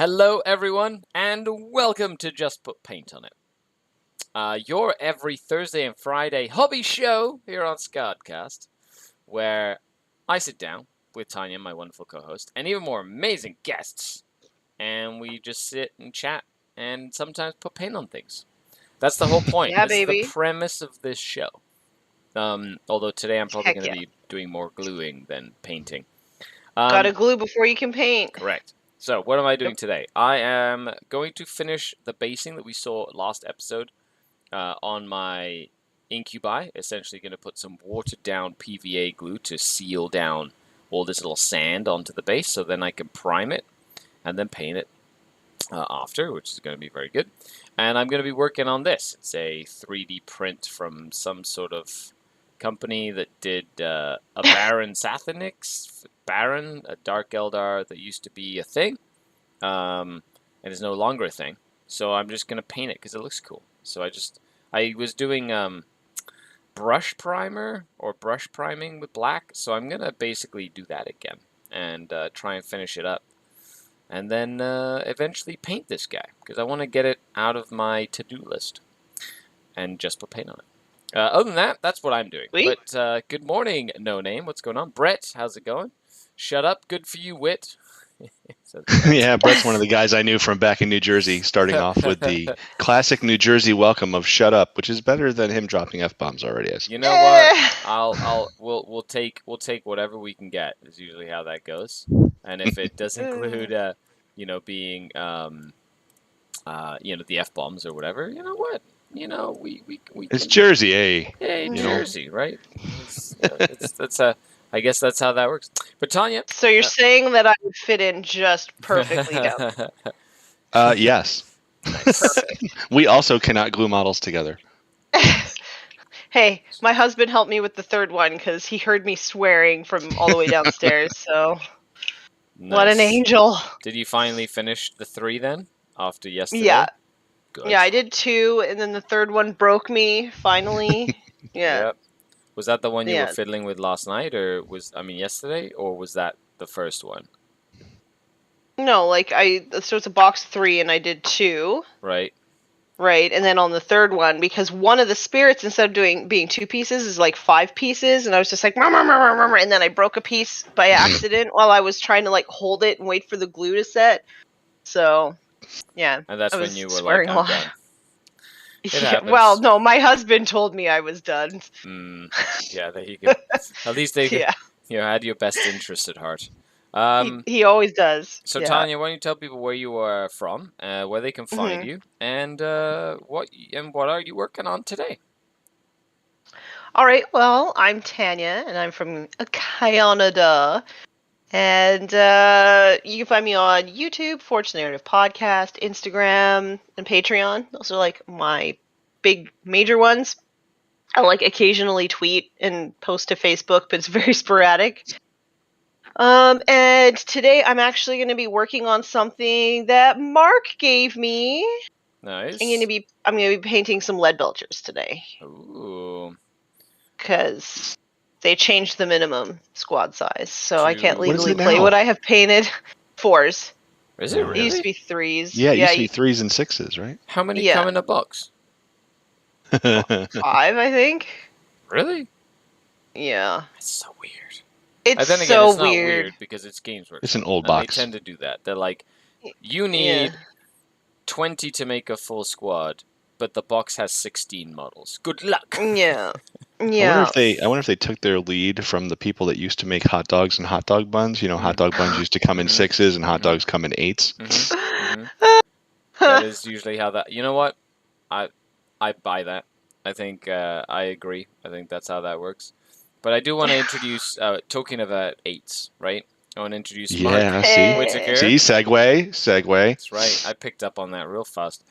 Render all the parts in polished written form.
Hello, everyone, and welcome to Just Put Paint on It. Your every Thursday and Friday hobby show here on SkaredCast, where I sit down with Tanya, my wonderful co-host, and even more amazing guests, and we just sit and chat and sometimes put paint on things. That's the whole point. Yeah, this baby. is the premise of this show. Although today I'm probably Heck going to yeah. be doing more gluing than painting. Gotta glue before you can paint. Correct. So, what am I doing today? I am going to finish the basing that we saw last episode on my incubi. Essentially going to put some watered down PVA glue to seal down all this little sand onto the base, so then I can prime it and then paint it after, which is going to be very good. And I'm going to be working on this. It's a 3D print from some sort of company that did a Baron Sathanix, Baron, a Dark Eldar that used to be a thing, and is no longer a thing. So I'm just going to paint it because it looks cool. So I was doing brush primer or brush priming with black, so I'm going to basically do that again and try and finish it up. And then eventually paint this guy, because I want to get it out of my to-do list and just put paint on it. Other than that, that's what I'm doing. Sweet. But good morning, No Name. What's going on? Brett, how's it going? Shut up. Good for you, Whit. Yeah, Brett's one of the guys I knew from back in New Jersey, starting off with the classic New Jersey welcome of "shut up," which is better than him dropping f-bombs already is. You know what? We'll take whatever we can get. Is usually how that goes. And if it does include, being, the f-bombs or whatever, you know what? We It's Jersey, eh? Hey, Jersey, right? I guess that's how that works. But Tanya, So you're saying that I would fit in just perfectly down. Yes. Nice. We also cannot glue models together. Hey, my husband helped me with the third one because he heard me swearing from all the way downstairs. So what an Nice. angel! Did you finally finish the 3 then after yesterday? Yeah. Good. Yeah, I did 2, and then the third one broke me finally. Yeah. Yep. Was that the one you were Yeah. fiddling with last night, or yesterday, or was that the first one? No, so it's a box 3, and I did 2. Right. Right, and then on the third one, because one of the spirits, instead of being 2 pieces, is like 5 pieces, and I was just like, and then I broke a piece by accident while I was trying to hold it and wait for the glue to set. So, yeah. And that's I when was you were swearing like, a I'm lot. done. It Yeah, happens. well, no, my husband told me I was done. Yeah, there you go. At least they Yeah. had your best interest at heart. He always does. So Yeah. Tanya, why don't you tell people where you are from, where they can find you, and what are you working on today? All right, well, I'm Tanya, and I'm from Canada. And you can find me on YouTube, Forge Narrative Podcast, Instagram, and Patreon. Those are my big major ones. I occasionally tweet and post to Facebook, but it's very sporadic. And today I'm actually going to be working on something that Mark gave me. Nice. I'm going to be painting some lead belchers today. Ooh. Because they changed the minimum squad size, so I can't What is legally it play now? what I have pained. 4s. Is it really? It used to be 3s. Yeah, it used to be 3s and 6s, right? How many Yeah. come in a box? 5, I think. Really? Yeah. That's so weird. It's Then again, so it's not weird. weird because it's Games Workshop. It's an old and box. They tend to do that. They're like, you need 20 to make a full squad, but the box has 16 models. Good luck. Yeah. I Yeah. wonder if they took their lead from the people that used to make hot dogs and hot dog buns. You know, hot dog buns used to come in 6s and hot dogs come in 8s. That is usually how that. You know what? I buy that. I think I agree. I think that's how that works. But I do want to introduce, talking about 8s, right? I want to introduce Mark Whittaker. See, segue. That's right. I picked up on that real fast.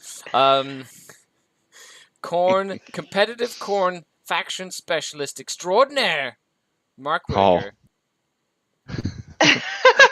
Competitive Khorne Faction Specialist Extraordinaire, Mark Whittaker.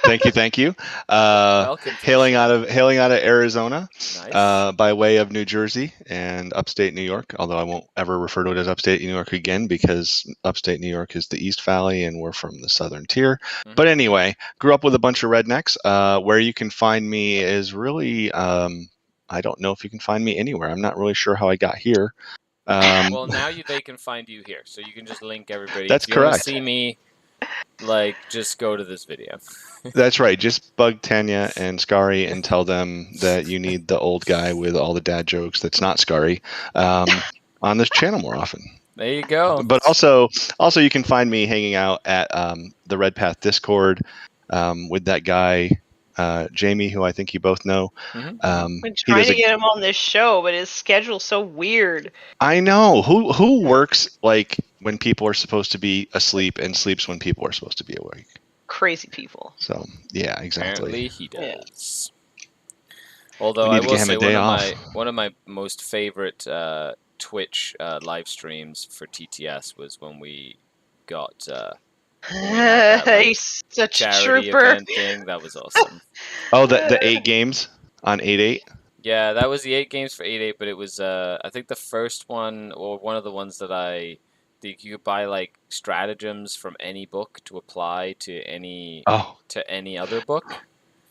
Thank you. Welcome. Hailing out of Arizona, Nice. by way of New Jersey and upstate New York. Although I won't ever refer to it as upstate New York again because upstate New York is the East Valley and we're from the Southern Tier. Mhm. But anyway, grew up with a bunch of rednecks. Where you can find me is really, I don't know if you can find me anywhere. I'm not really sure how I got here. Well, now they can find you here, so you can just link everybody. That's if you want to correct. see me, just go to this video. That's right. Just bug Tanya and Skari and tell them that you need the old guy with all the dad jokes that's not Skari on this channel more often. There you go. But also you can find me hanging out at the Red Path Discord with that guy Jamie, who I think you both know. Mhm. I've been trying to get him on this show, but his schedule's so weird. I know. Who works like when people are supposed to be asleep and sleeps when people are supposed to be awake? Crazy people. So yeah, exactly. Apparently he does. Although We I need to will get him say a day off. one of my most favorite Twitch live streams for TTS was when we got He's such a charity trooper. event thing. That was awesome. Oh, the 8 games on 8-8? Yeah, that was the 8 games for 8-8, but it was I think the first one, or one of the ones that you could buy like stratagems from any book to apply to any other book.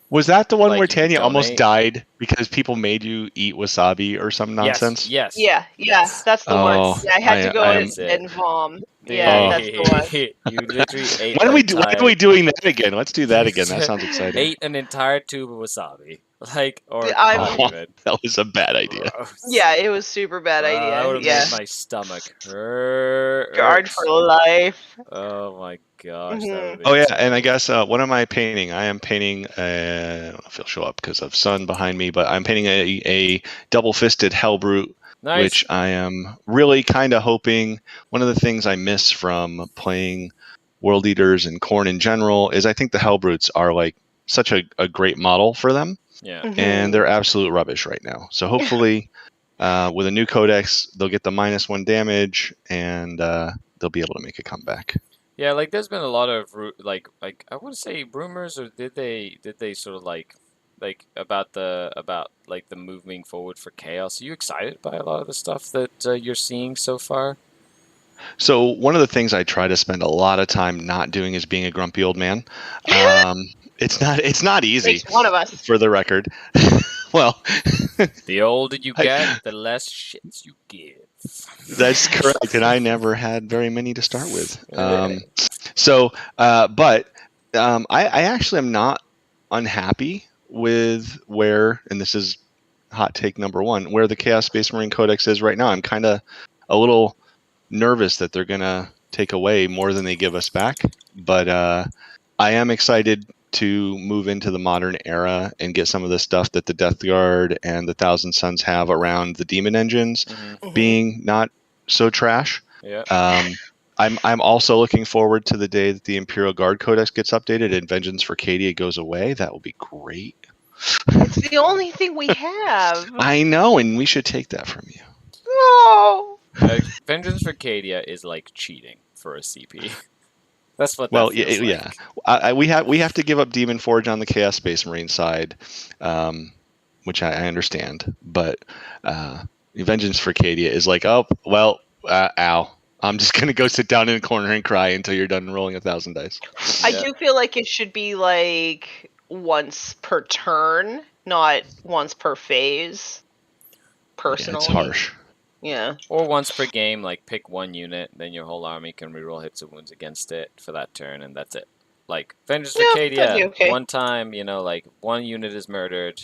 Was that the one Like, where you could Tanya almost donate. died because people made you eat wasabi or some nonsense? Yes. Yeah, Yes. that's the Oh, one. Yeah, I had to go I and, am- and vom. Yeah, that's the one. You literally ate. When an are we doing that again? Let's do that again. That sounds exciting. Ate an entire tube of wasabi, I'm- That was a bad idea. Gross. Yeah, it was super bad That idea. would have Yeah, made my stomach hurt. guard for life. Oh my gosh, that Mhm. would be Oh yeah, and I guess what am I painting? I am painting. I don't know if it'll show up because of sun behind me, but I'm painting a double-fisted Hellbrute, nice. which I am really kind of hoping. One of the things I miss from playing World Eaters and Khorne in general is I think the Hellbrutes are like such a great model for them, Yeah. Mhm. and they're absolute rubbish right now. So hopefully, with a new codex, they'll get the -1 damage, and they'll be able to make a comeback. Yeah, like there's been a lot of like I want to say rumors, or did they sort of like about the moving forward for Chaos? Are you excited by a lot of the stuff that you're seeing so far? So one of the things I try to spend a lot of time not doing is being a grumpy old man. It's not easy, Makes one of us. for the record. Well, The older you get, the less shits you give. that's correct, and I never had very many to start with. Yeah. But I actually am not unhappy with where, and this is hot take number one, where the Chaos Space Marine Codex is right now. I'm kind of a little nervous that they're gonna take away more than they give us back, but I am excited to move into the modern era and get some of the stuff that the Death Guard and the Thousand Suns have around the demon engines Mhm. being not so trash. Yeah. I'm also looking forward to the day that the Imperial Guard Codex gets updated and Vengeance for Cadia goes away. That will be great. It's the only thing we have. I know, and we should take that from you. No. Vengeance for Cadia is like cheating for a CP. That's what. Well, that feels like. yeah. We have to give up Demon Forge on the Chaos Space Marine side, which I understand. But Vengeance for Cadia is like, oh well, ow. I'm just gonna go sit down in a corner and cry until you're done rolling 1,000 dice. I Yeah. do feel like it should be like once per turn, not once per phase. Personally, it's harsh. Yeah. Or once per game, like pick one unit, then your whole army can reroll hits and wounds against it for that turn, and that's it. Like Vengeance for Yeah, that'd be Cadia, okay. one time, like one unit is murdered,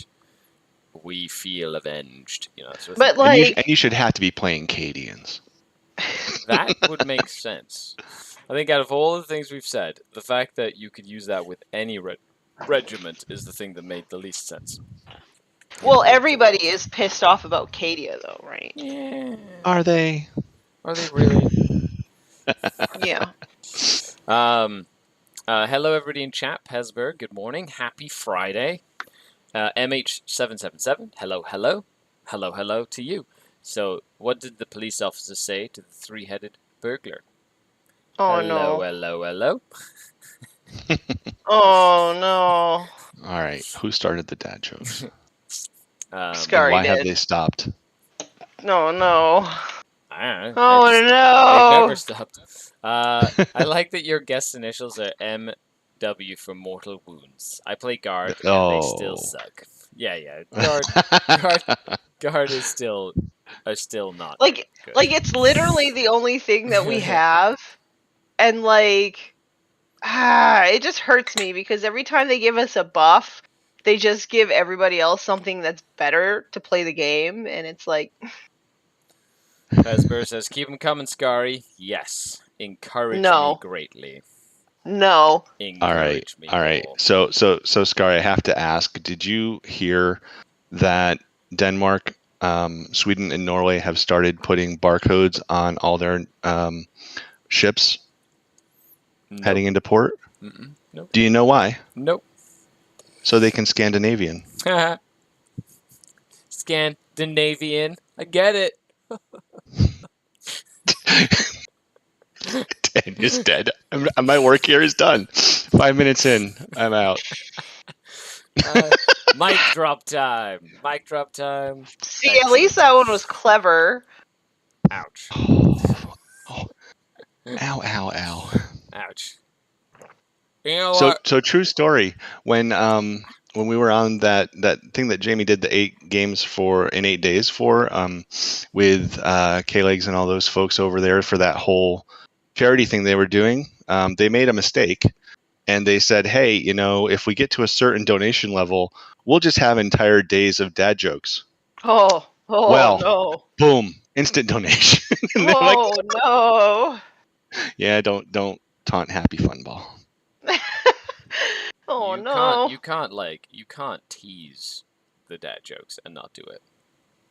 we feel avenged. Sort of But thing. like, And you should have to be playing Cadians. That would make sense. I think out of all the things we've said, the fact that you could use that with any regiment is the thing that made the least sense. well, everybody is pissed off about Cadia, though, right? Yeah. Are they? Are they really? Yeah. Hello, everybody in chat. Pesberg, good morning. Happy Friday. MH777, hello, hello. Hello, hello to you. So, what did the police officer say to the three-headed burglar? Oh hello, no. hello, hello. Oh no. All right, who started the dad jokes? And Skari why have did. they stopped? No, no. I don't know. Oh They've never no. stopped. I like that your guest initials are MW for Mortal Wounds. I play guard, and they still Oh. suck. Yeah. Guard is still not Like good. it's literally the only thing that we have, and like, it just hurts me because every time they give us a buff, they just give everybody else something that's better to play the game, and it's like, Vesper says, "Keep them coming, Skari." Yes, encourage me no, greatly. no. Encourage me. All right. more. So Skari, I have to ask, did you hear that Denmark, Sweden, and Norway have started putting barcodes on all their ships Nope. heading into port? Nope. Do you know why? Nope. So they can Scandinavian. Scandinavian. I get it. Tanya's dead. My work here is done. 5 minutes in, I'm out. Mic drop time. Mic drop time. See, Excellent. at least that one was clever. Ouch. Oh. Ow. Ouch. You know what? So true story. When we were on that thing that Jamie did the 8 games for in 8 days for with K-Legs and all those folks over there for that whole charity thing they were doing, they made a mistake and they said, hey, if we get to a certain donation level, we'll just have entire days of dad jokes. Oh Well, no. Boom, instant donation. And they're Oh no. yeah, don't taunt Happy Fun Ball. Oh you no. You can't tease the dad jokes and not do it.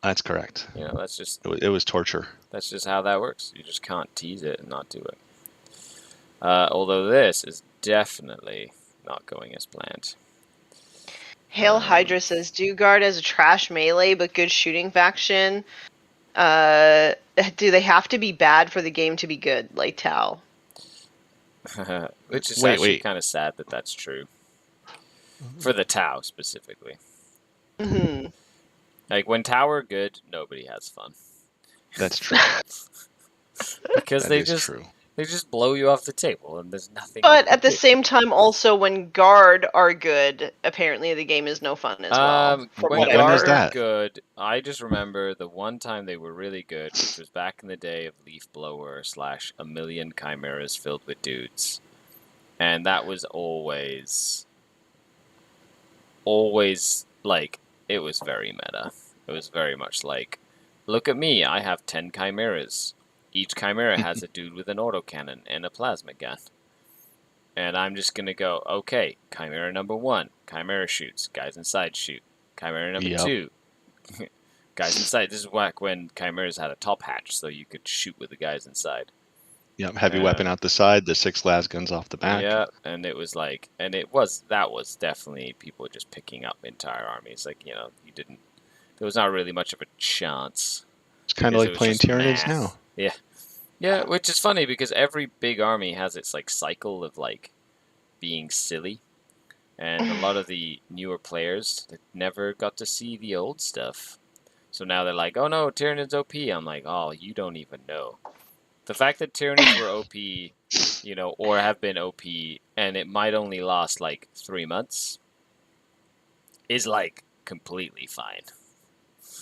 That's correct. That's just It was torture. That's just how that works. You just can't tease it and not do it. Although this is definitely not going as planned. Hail Hydra says, do guard as a trash melee but good shooting faction. Do they have to be bad for the game to be good, like Tau? Which is Wait. actually kind of sad that that's true. For the Tau, specifically. Mm-hmm. Like, when Tau are good, nobody has fun. That's true. Because they just blow you off the table, and there's nothing. But at the same time, also, when guard are good, apparently the game is no fun as well. When When guard is that? are good, I just remember the one time they were really good, which was back in the day of Leaf Blower / a million chimeras filled with dudes. And that was always, like, it was very meta. It was very much like, look at me, I have 10 chimeras. Each chimera has a dude with an autocannon and a plasma gun. And I'm just going to go, okay, chimera number 1, chimera shoots, guys inside shoot. Chimera number 2, guys inside. This is back when chimeras had a top hatch, so you could shoot with the guys inside. Yep, heavy weapon out the side, the 6 las guns off the back. Yeah, and it was like, that was definitely people just picking up entire armies. Like, there was not really much of a chance. It's kind of like playing Tyranids now. Yeah. Yeah, which is funny because every big army has its like cycle of like being silly. And a lot of the newer players that never got to see the old stuff. So now they're like, oh no, Tyranids OP. I'm like, oh, you don't even know. The fact that Tyranids were OP, or have been OP, and it might only last like 3 months, is like completely fine.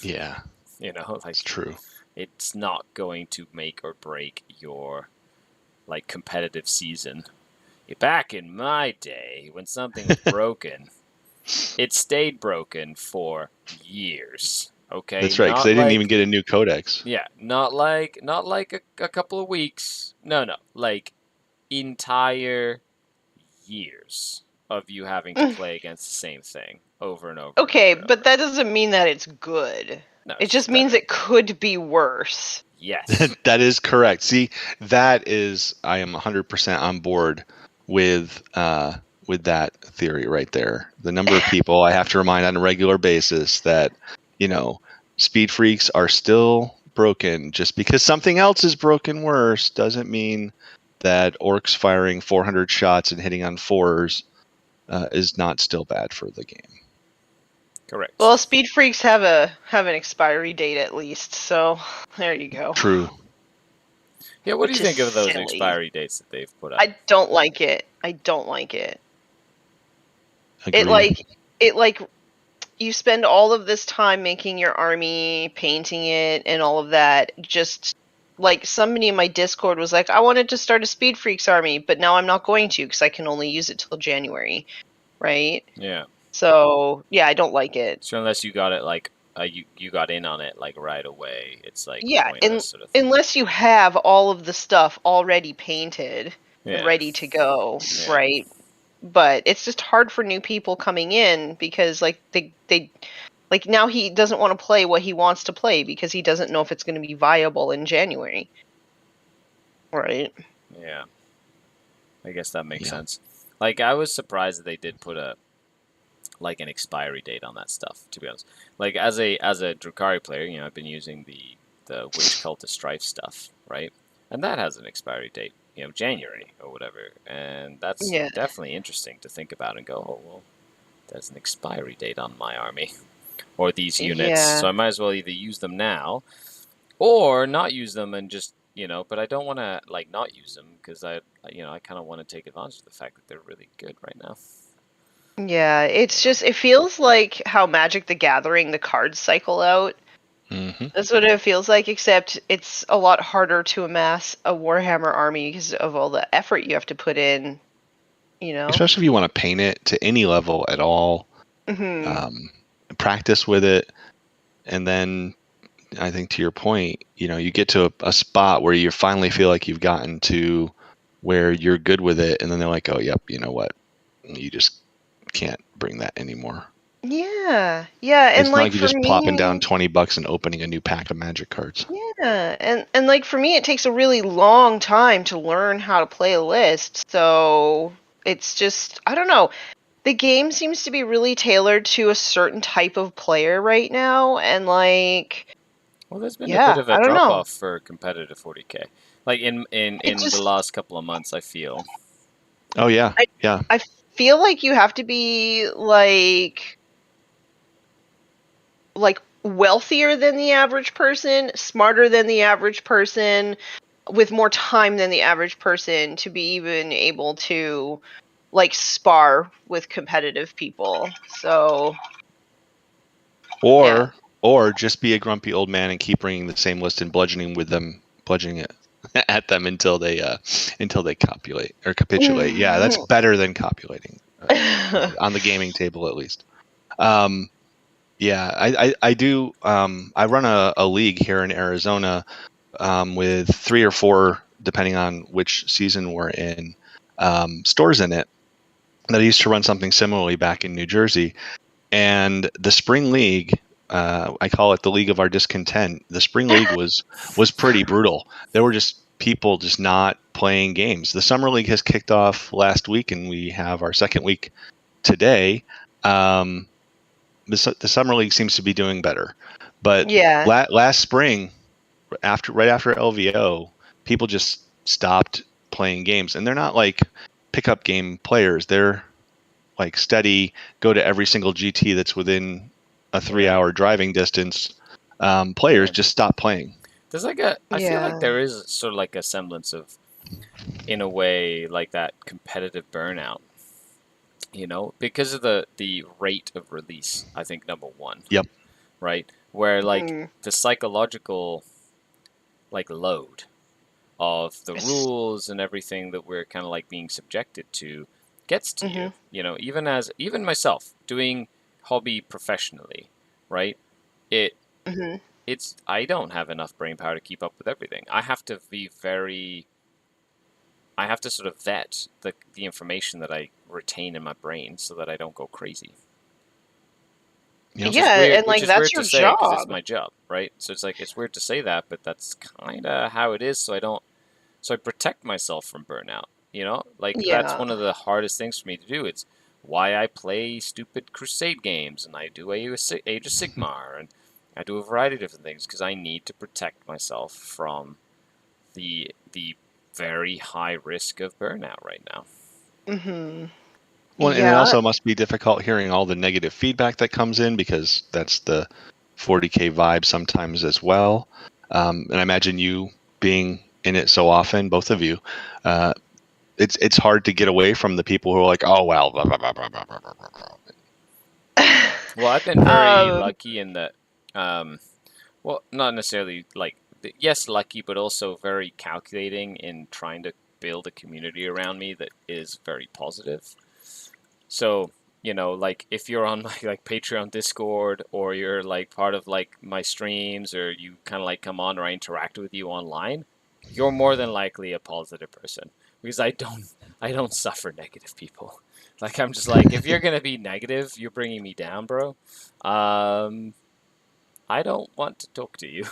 Yeah. Like, it's true. It's not going to make or break your like competitive season. Back in my day, when something was broken, it stayed broken for years. Okay, that's right. Because they didn't even get a new codex. Yeah, not like a couple of weeks. No, like entire years of you having to play against the same thing over and over. Okay, and over. But that doesn't mean that it's good. No, it just means it could be worse. Yes. That is correct. See, I am 100% on board with that theory right there. The number of people I have to remind on a regular basis that, speed freaks are still broken. Just because something else is broken worse doesn't mean that orcs firing 400 shots and hitting on 4s is not still bad for the game. Correct. Well, speed freaks have an expiry date at least, so there you go. True. Yeah, what do you Which is think of those silly. expiry dates that they've put out? I don't like it. I don't like it. Agree. It like you spend all of this time making your army, painting it, and all of that. Just like somebody in my Discord was like, I wanted to start a Speed Freaks army, but now I'm not going to because I can only use it till January, right? Yeah. So yeah, I don't like it. So unless you got it like you got in on it like right away, it's like Yeah, pointless sort of thing. unless you have all of the stuff already painted Yeah. and ready to go, Yeah. right? But it's just hard for new people coming in because like they like now he doesn't want to play what he wants to play because he doesn't know if it's going to be viable in January. Right. Yeah. I guess that makes sense. Like I was surprised that they did put an expiry date on that stuff, to be honest. Like as a Drukhari player, you know, I've been using the Witch Cult of Strife stuff, right? And that has an expiry date, you know, January or whatever. And that's definitely interesting to think about and go, oh well, there's an expiry date on my army. Or these units. Yeah. So I might as well either use them now or not use them and just, you know, but I don't want to like not use them because I kind of want to take advantage of the fact that they're really good right now. Yeah, it's just it feels like how Magic the Gathering the cards cycle out. Mm-hmm. That's what it feels like, except it's a lot harder to amass a Warhammer army because of all the effort you have to put in, you know? Especially if you want to paint it to any level at all. Mm-hmm. Practice with it, and then I think to your point, you know, you get to a spot where you finally feel like you've gotten to where you're good with it, and then they're like, oh, yep, you know what? You just can't bring that anymore. Yeah, and it's not like you're just for plopping me, down $20 and opening a new pack of Magic cards. Yeah, and like for me, it takes a really long time to learn how to play a list, so it's just I don't know. The game seems to be really tailored to a certain type of player right now, and like, well, there's been a bit of a I don't drop know. off for competitive 40k, like in the last couple of months. I feel. Oh yeah, yeah. I feel like you have to be like wealthier than the average person, smarter than the average person, with more time than the average person to be even able to like spar with competitive people. So or just be a grumpy old man and keep bringing the same list and bludgeoning it at them until they copulate or capitulate. Yeah, that's better than copulating on the gaming table at least. Yeah, I do. I run a league here in Arizona with 3 or 4, depending on which season we're in, stores in it. That I used to run something similarly back in New Jersey. And the spring league, I call it the League of Our Discontent. The spring league was pretty brutal. There were just people just not playing games. The summer league has kicked off last week, and we have our second week today. The summer league seems to be doing better, but last spring, right after LVO, people just stopped playing games, and they're not like pickup game players. They're like steady, go to every single GT that's within a 3-hour driving distance. Players just stop playing. There's like I feel like there is sort of like a semblance of, in a way, like that competitive burnout. You know, because of the rate of release, I think number one. Yep. Right? Where like the psychological like load of the rules and everything that we're kind of like being subjected to gets to you. You know, even myself doing hobby professionally, right? It's I don't have enough brain power to keep up with everything. I have to sort of vet the information that I retain in my brain so that I don't go crazy. And like that's your job. Because it's my job, right? So it's like it's weird to say that, but that's kind of how it is. So I protect myself from burnout. You know, like that's one of the hardest things for me to do. It's why I play stupid Crusade games and I do Age of Sigmar and I do a variety of different things because I need to protect myself from the very high risk of burnout right now. Mm-hmm. Well, and it Yeah. also must be difficult hearing all the negative feedback that comes in, because that's the 40K vibe sometimes as well. And I imagine you being in it so often, both of you, it's hard to get away from the people who are like, oh, well, blah, blah, blah, blah, blah, blah, blah, blah. Well, I've been very lucky in that, well, not necessarily like, yes, lucky, but also very calculating in trying to build a community around me that is very positive. So, you know, like if you're on my like Patreon Discord, or you're like part of like my streams, or you kind of like come on, or I interact with you online, you're more than likely a positive person, because I don't suffer negative people. Like I'm just like, if you're gonna be negative, you're bringing me down, bro. I don't want to talk to you.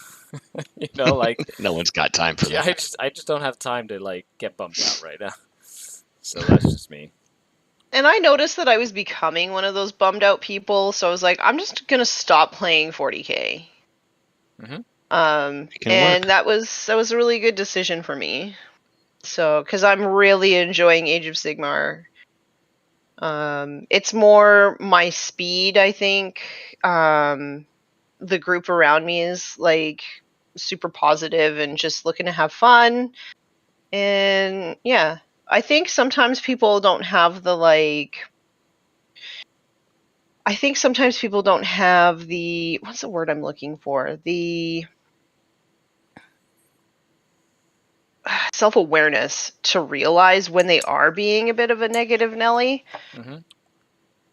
You know, like No one's got time for that. I just don't have time to like get bummed out right now. So that's just me. And I noticed that I was becoming one of those bummed out people, so I was like, I'm just gonna stop playing 40K. Mm-hmm. It can And work. that was a really good decision for me. So, because I'm really enjoying Age of Sigmar. It's more my speed, I think. The group around me is like super positive and just looking to have fun. And yeah, I think sometimes people don't have the like. I think sometimes people don't have the, what's the word I'm looking for? The self-awareness to realize when they are being a bit of a negative Nelly. Mm-hmm.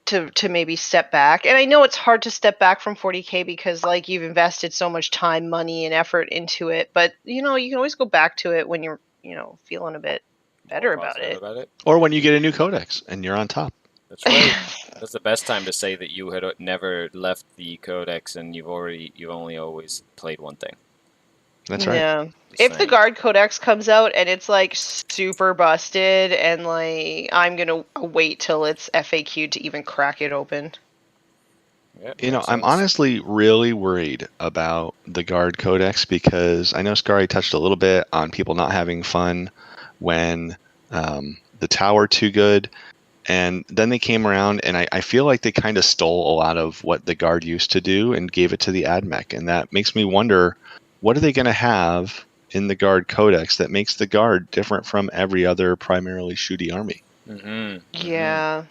To maybe step back. And I know it's hard to step back from 40K because like you've invested so much time, money, and effort into it, but you know, you can always go back to it when you're, you know, feeling a bit better about it. Or when you get a new codex and you're on top. That's right. That's the best time to say that you had never left the codex and you've only always played one thing. That's right. Yeah. Just If the saying. Guard Codex comes out and it's like super busted, and like I'm gonna wait till it's FAQ'd to even crack it open. Yeah, You know, makes I'm sense. honestly really worried about the Guard Codex, because I know Skari touched a little bit on people not having fun when the tower too good, and then they came around, and I feel like they kind of stole a lot of what the Guard used to do and gave it to the AdMech, and that makes me wonder, what are they going to have in the Guard Codex that makes the Guard different from every other primarily shooty army? Mm-hmm. Yeah.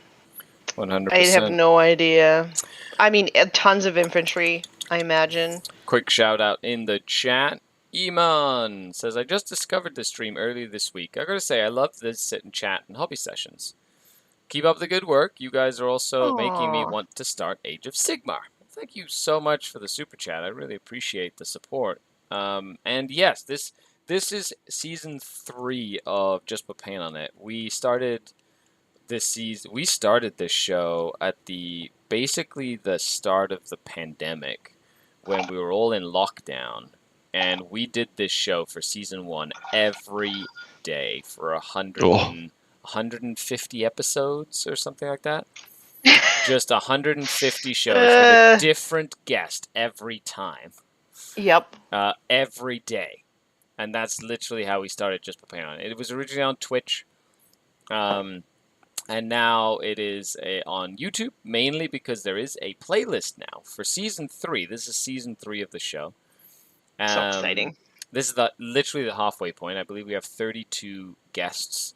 100%. I have no idea. I mean, tons of infantry, I imagine. Quick shout out in the chat. Iman says, I just discovered this stream earlier this week. I gotta say, I love this sit and chat and hobby sessions. Keep up the good work. You guys are also making me Aw. want to start Age of Sigmar. Thank you so much for the super chat. I really appreciate the support. And yes, this is season 3 of Just Put Paint on It. We started this show at basically the start of the pandemic, when we were all in lockdown, and we did this show for season 1 every day for 150 episodes or something like that. Just 150 shows with a different guest every time. Yep. Every day. And that's literally how we started Just Prepare on It. It was originally on Twitch. And now it is on YouTube, mainly because there is a playlist now for season 3. This is season 3 of the show. So exciting. This is literally the halfway point. I believe we have 32 guests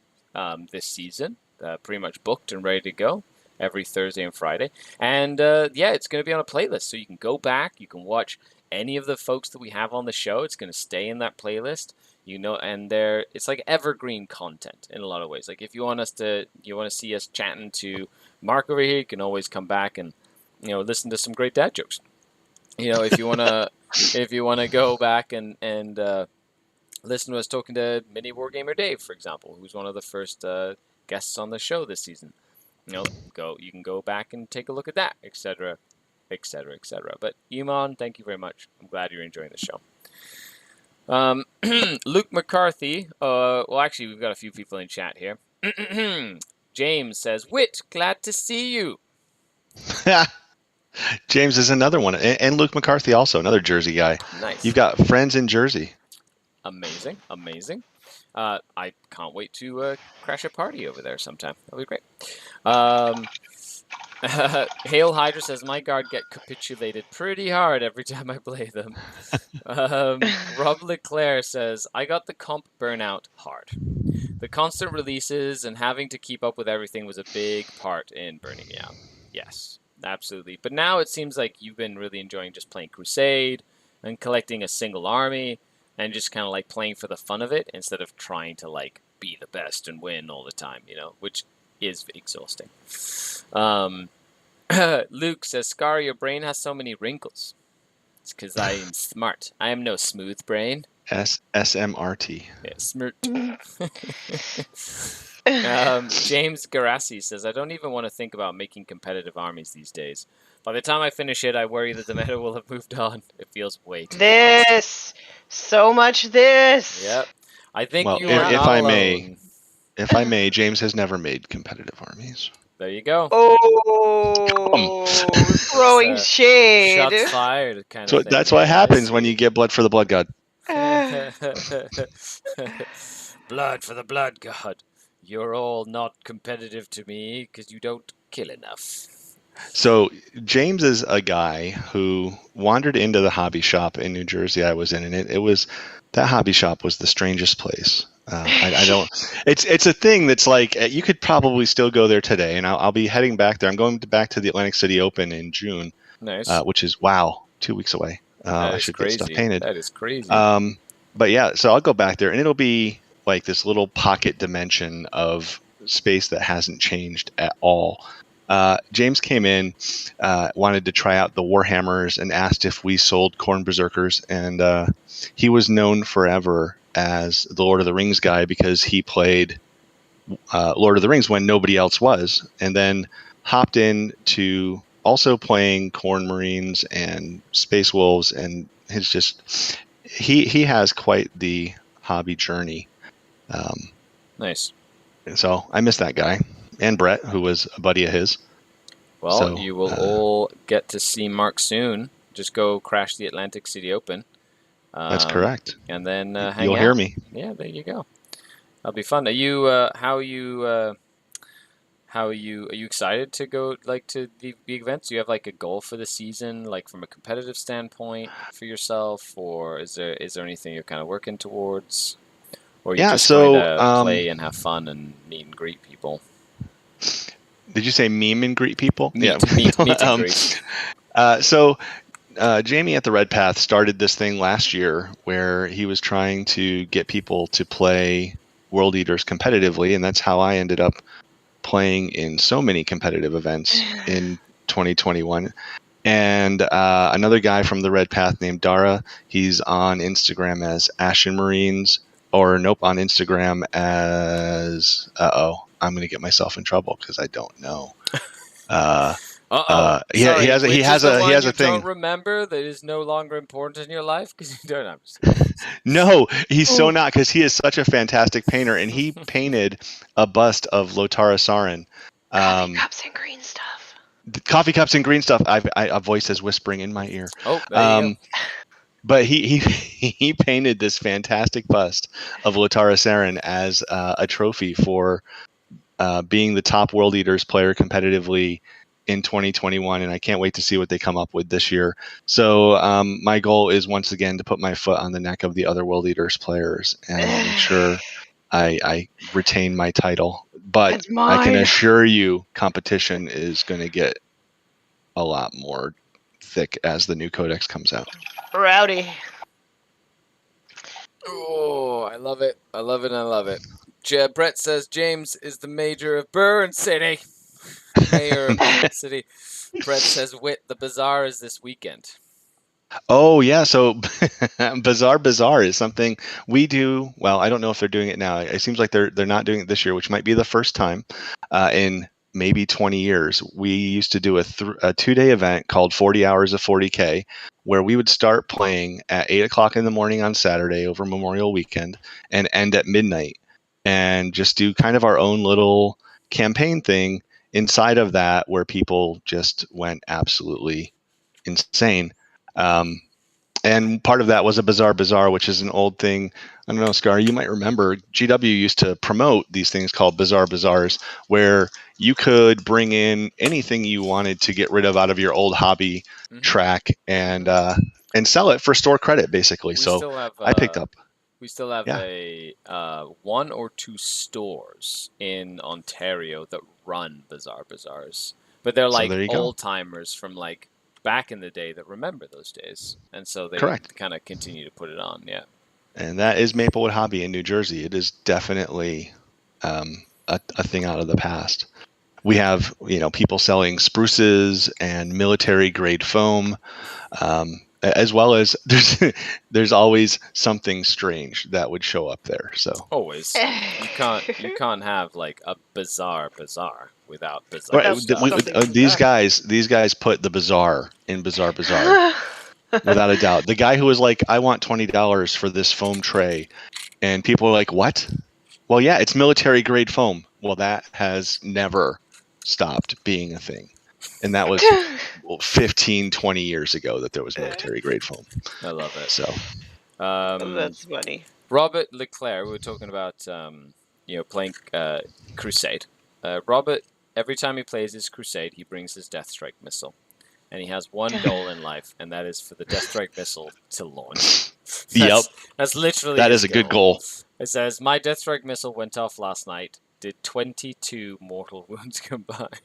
this season, pretty much booked and ready to go every Thursday and Friday. And yeah, it's going to be on a playlist, so you can go back, you can watch any of the folks that we have on the show. It's going to stay in that playlist, you know, and it's like evergreen content in a lot of ways. Like if you want to see us chatting to Mark over here, you can always come back and, you know, listen to some great dad jokes. You know, if you want to go back and listen to us talking to Mini Wargamer Dave, for example, who's one of the first guests on the show this season. You know, you can go back and take a look at that, etc., etc., etc. But Iman, thank you very much. I'm glad you're enjoying the show. Luke McCarthy. Well, actually, we've got a few people in chat here. James says, "Whit, glad to see you." James is another one, and Luke McCarthy also, another Jersey guy. Nice. You've got friends in Jersey. Amazing, amazing. I can't wait to crash a party over there sometime. That'll be great. Hail Hydra says, my guard get capitulated pretty hard every time I play them. Rob Leclerc says, I got the comp burnout hard. The constant releases and having to keep up with everything was a big part in burning me out. Yes, absolutely. But now it seems like you've been really enjoying just playing Crusade and collecting a single army and just kind of like playing for the fun of it instead of trying to like be the best and win all the time, which is exhausting. Luke says, Skari, your brain has so many wrinkles. It's because I am smart. I am no smooth brain. SMRT. Yeah, smart. James Garassi says, I don't even want to think about making competitive armies these days. By the time I finish it, I worry that the meta will have moved on. It feels way too This! So much this! Yep. I think Well, you are if not I alone. if I may, James has never made competitive armies. There you go. Oh, throwing shade. Shots fired kind So of thing. that's what Yeah, happens when you get blood for the blood god. Blood for the blood god. You're all not competitive to me because you don't kill enough. So James is a guy who wandered into the hobby shop in New Jersey I was in, and that hobby shop was the strangest place. I don't. It's a thing that's like you could probably still go there today, and I'll be heading back there. I'm going back to the Atlantic City Open in June, Nice. which is 2 weeks away. I should crazy. get stuff painted. That is crazy. But yeah, so I'll go back there, and it'll be like this little pocket dimension of space that hasn't changed at all. James came in, wanted to try out the Warhammers, and asked if we sold Khorne Berserkers, and he was known forever as the Lord of the Rings guy because he played Lord of the Rings when nobody else was, and then hopped in to also playing Khorne Marines and Space Wolves, and he has quite the hobby journey. Nice. So I miss that guy, and Brett, who was a buddy of his. Well, So, you will all get to see Mark soon. Just go crash the Atlantic City Open. That's correct. And then hang You'll out. hear me. Yeah, there you go. That'll be fun. Are you are you excited to go like to the events? Do you have like a goal for the season, like from a competitive standpoint for yourself, or is there anything you're kind of working towards, or are you just going to play and have fun and meet and greet people? Did you say meme and greet people? Meet and greet. So Jamie at the Red Path started this thing last year where he was trying to get people to play World Eaters competitively, and that's how I ended up playing in so many competitive events in 2021. And another guy from the Red Path named Dara, he's on Instagram as Ashen Marines, on Instagram as I'm going to get myself in trouble because I don't know. He has a thing. Don't remember that is no longer important in your life because you don't have. No, he's so not, because he is such a fantastic painter, and he painted a bust of Lotara Sarin. Coffee cups and green stuff. Coffee cups and green stuff. A voice is whispering in my ear. Oh, there you go. But he painted this fantastic bust of Lotara Sarin as a trophy for being the top World Eaters player competitively in 2021, and I can't wait to see what they come up with this year. So my goal is once again to put my foot on the neck of the other World Eaters players and make sure I retain my title. But I can assure you competition is going to get a lot more thick as the new codex comes out. Rowdy. Oh, I love it. I love it. I love it. Brett says James is the mayor of Burn City. Mayor of Burn City. Brett says the bazaar is this weekend. Oh yeah, so Bazaar is something we do. Well, I don't know if they're doing it now. It seems like they're not doing it this year, which might be the first time in maybe 20 years. We used to do a 2-day event called 40 Hours of 40K, where we would start playing at 8 o'clock in the morning on Saturday over Memorial Weekend and end at midnight, and just do kind of our own little campaign thing inside of that, where people just went absolutely insane. And part of that was a Bizarre Bazaar, which is an old thing. I don't know, Skari, you might remember GW used to promote these things called Bizarre Bazaars, where you could bring in anything you wanted to get rid of out of your old hobby track and sell it for store credit, basically. I picked up. We still have a 1 or 2 stores in Ontario that run Bizarre Bazaars, but they're like old timers from like back in the day that remember those days, and so they kind of continue to put it on. Yeah, and that is Maplewood Hobby in New Jersey. It is definitely a thing out of the past. We have people selling spruces and military grade foam. As well as there's always something strange that would show up there. So always you can't have like a bizarre bazaar without bizarre stuff. These guys put the bizarre in Bizarre Bazaar without a doubt. The guy who was like, I want $20 for this foam tray, and people were like, what? Well, yeah, it's military grade foam. Well, that has never stopped being a thing. And that was 15, 20 years ago that there was military grade foam. I love it. So that's funny. Robert Leclerc, we were talking about playing Crusade. Robert, every time he plays his Crusade, he brings his Death Strike missile. And he has one goal in life, and that is for the Death Strike missile to launch. That's literally that is a good goal. It says, my Death Strike missile went off last night, did 22 mortal wounds combined.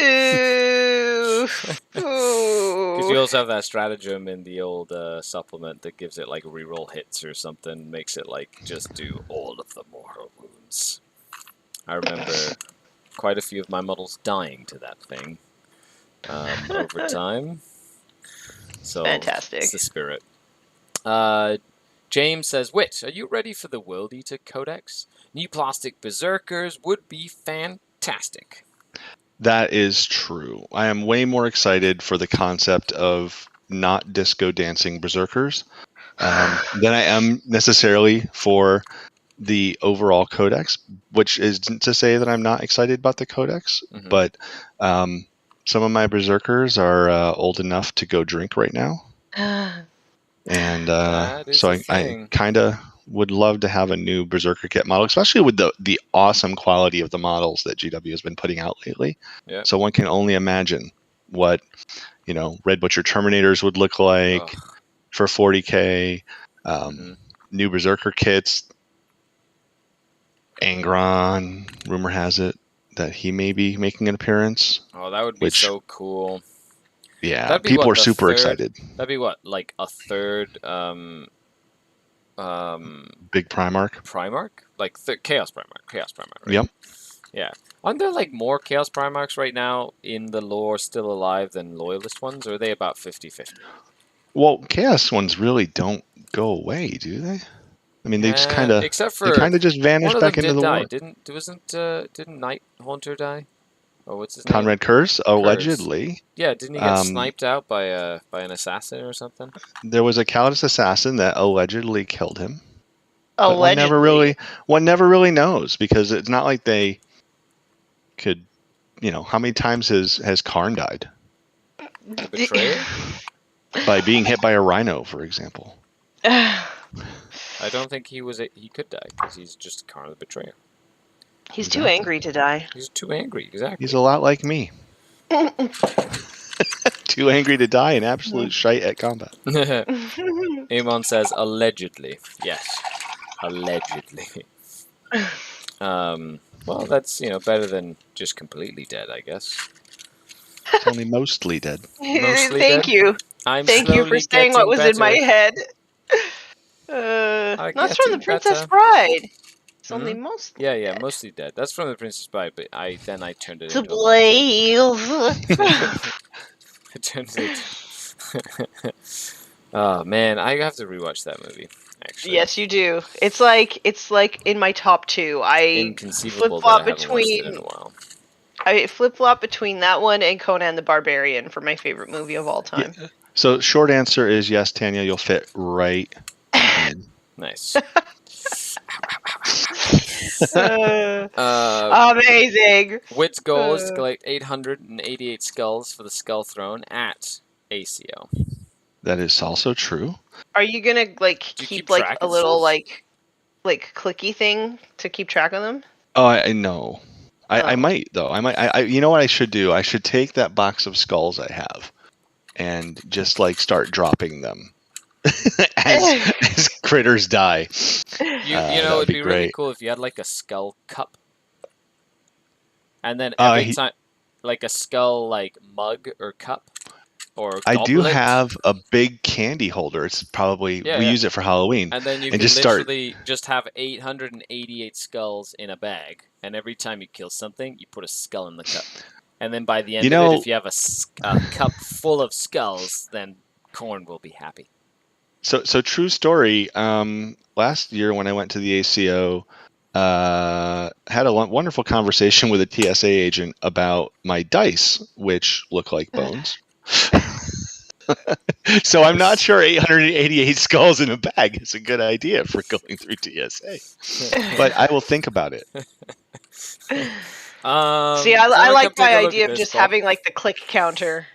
Ooh. Because you also have that stratagem in the old supplement that gives it like reroll hits or something, makes it like just do all of the mortal wounds. I remember quite a few of my models dying to that thing over time. So fantastic. It's the spirit. James says, Wit, are you ready for the World Eater Codex? New plastic berserkers would be fantastic. That is true. I am way more excited for the concept of not disco dancing berserkers than I am necessarily for the overall codex, which isn't to say that I'm not excited about the codex, but some of my berserkers are old enough to go drink right now. And so I kind of would love to have a new Berserker kit model, especially with the awesome quality of the models that GW has been putting out lately. Yeah. So one can only imagine what Red Butcher Terminators would look like for 40K. New Berserker kits. Angron, rumor has it that he may be making an appearance. Oh, that would be so cool. Yeah, people are super excited. That'd be what, like a third big Primarch? Primarch? Like Chaos Primarch. Right? Yep. Yeah. Aren't there like more Chaos Primarchs right now in the lore still alive than Loyalist ones, or are they about 50-50? Well, Chaos ones really don't go away, do they? I mean, they just kind of just vanish back into the war. Didn't Night Haunter die? Oh, what's his name? Conrad Kurz, allegedly. Yeah, didn't he get sniped out by an assassin or something? There was a Calidus assassin that allegedly killed him. Allegedly. One never really knows, because it's not like they could, how many times has Khorne died? The Betrayer? By being hit by a rhino, for example. I don't think he could die, because he's just Khorne the Betrayer. He's too angry to die. He's too angry, exactly. He's a lot like me. Too angry to die and absolute shite at combat. Amon says, allegedly. Yes. Allegedly. Well, that's, better than just completely dead, I guess. It's only mostly dead. Thank you. Thank you for saying what was in my head. That's from the Princess Bride. It's only mostly dead. Mostly dead. That's from the Princess Bride, but I turned it to into blaze. I turned it. Oh man, I have to rewatch that movie. Actually, yes, you do. It's like in my top 2. I flip-flop between. In a while. I flip-flop between that one and Conan the Barbarian for my favorite movie of all time. Yeah. So short answer is yes, Tanya. You'll fit right in. Nice. Amazing. Wit's goal is to collect 888 skulls for the Skull Throne at ACO. That is also true. Are you gonna like Do you keep keep like track a of little stuff? like clicky thing to keep track of them? Oh, I know. I Oh. might though. I might. You know what I should do? I should take that box of skulls I have and just like start dropping them as critters die. You That know, would it'd be be really great. cool if you had like a skull cup, and then every time, like a skull like mug or cup or I do goblet. have a big candy holder. It's probably Yeah, we yeah. use it for Halloween, And then you and can just start. literally just have 888 skulls in a bag, and every time you kill something, you put a skull in the cup. And then by the end You of it, know, if you have a cup full of skulls, then Khorne will be happy. so true story. Last year when I went to the ACO, had a wonderful conversation with a TSA agent about my dice, which look like bones. So I'm not sure 888 skulls in a bag is a good idea for going through TSA, but I will think about it. See, do you I wanna like come take my a look at idea of this, just Paul? having like the click counter.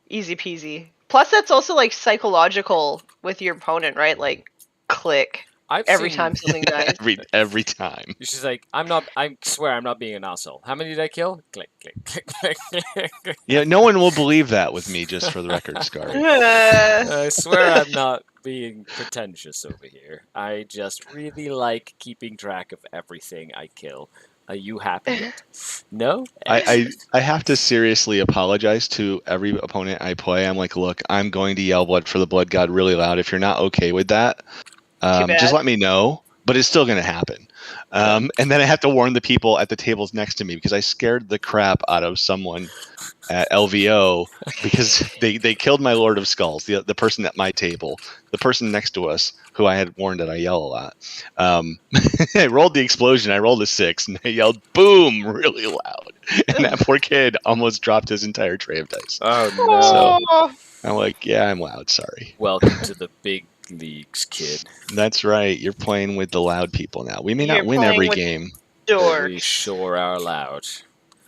Easy peasy. Plus, that's also like psychological with your opponent, right? Like, click every time something dies. every time. She's like, I swear I'm not being an asshole. How many did I kill? Click, click, click, click, click. Yeah, no one will believe that with me, just for the record, Skari. I swear I'm not being pretentious over here. I just really like keeping track of everything I kill. Are you happy yet? No? I have to seriously apologize to every opponent I play. I'm like, look, I'm going to yell blood for the blood god really loud. If you're not okay with that, Too just bad. let me know. But it's still going to happen. And then I have to warn the people at the tables next to me because I scared the crap out of someone at LVO because they killed my Lord of Skulls, the person at my table, the person next to us who I had warned that I yell a lot. I rolled the explosion. I rolled a 6 and I yelled boom really loud. And that poor kid almost dropped his entire tray of dice. Oh So Oh, I'm like, yeah, I'm loud. Sorry. Welcome to the big leagues, kid. That's right. You're playing with the loud people now. We may You're not win playing every with game. But we dorks. sure are loud.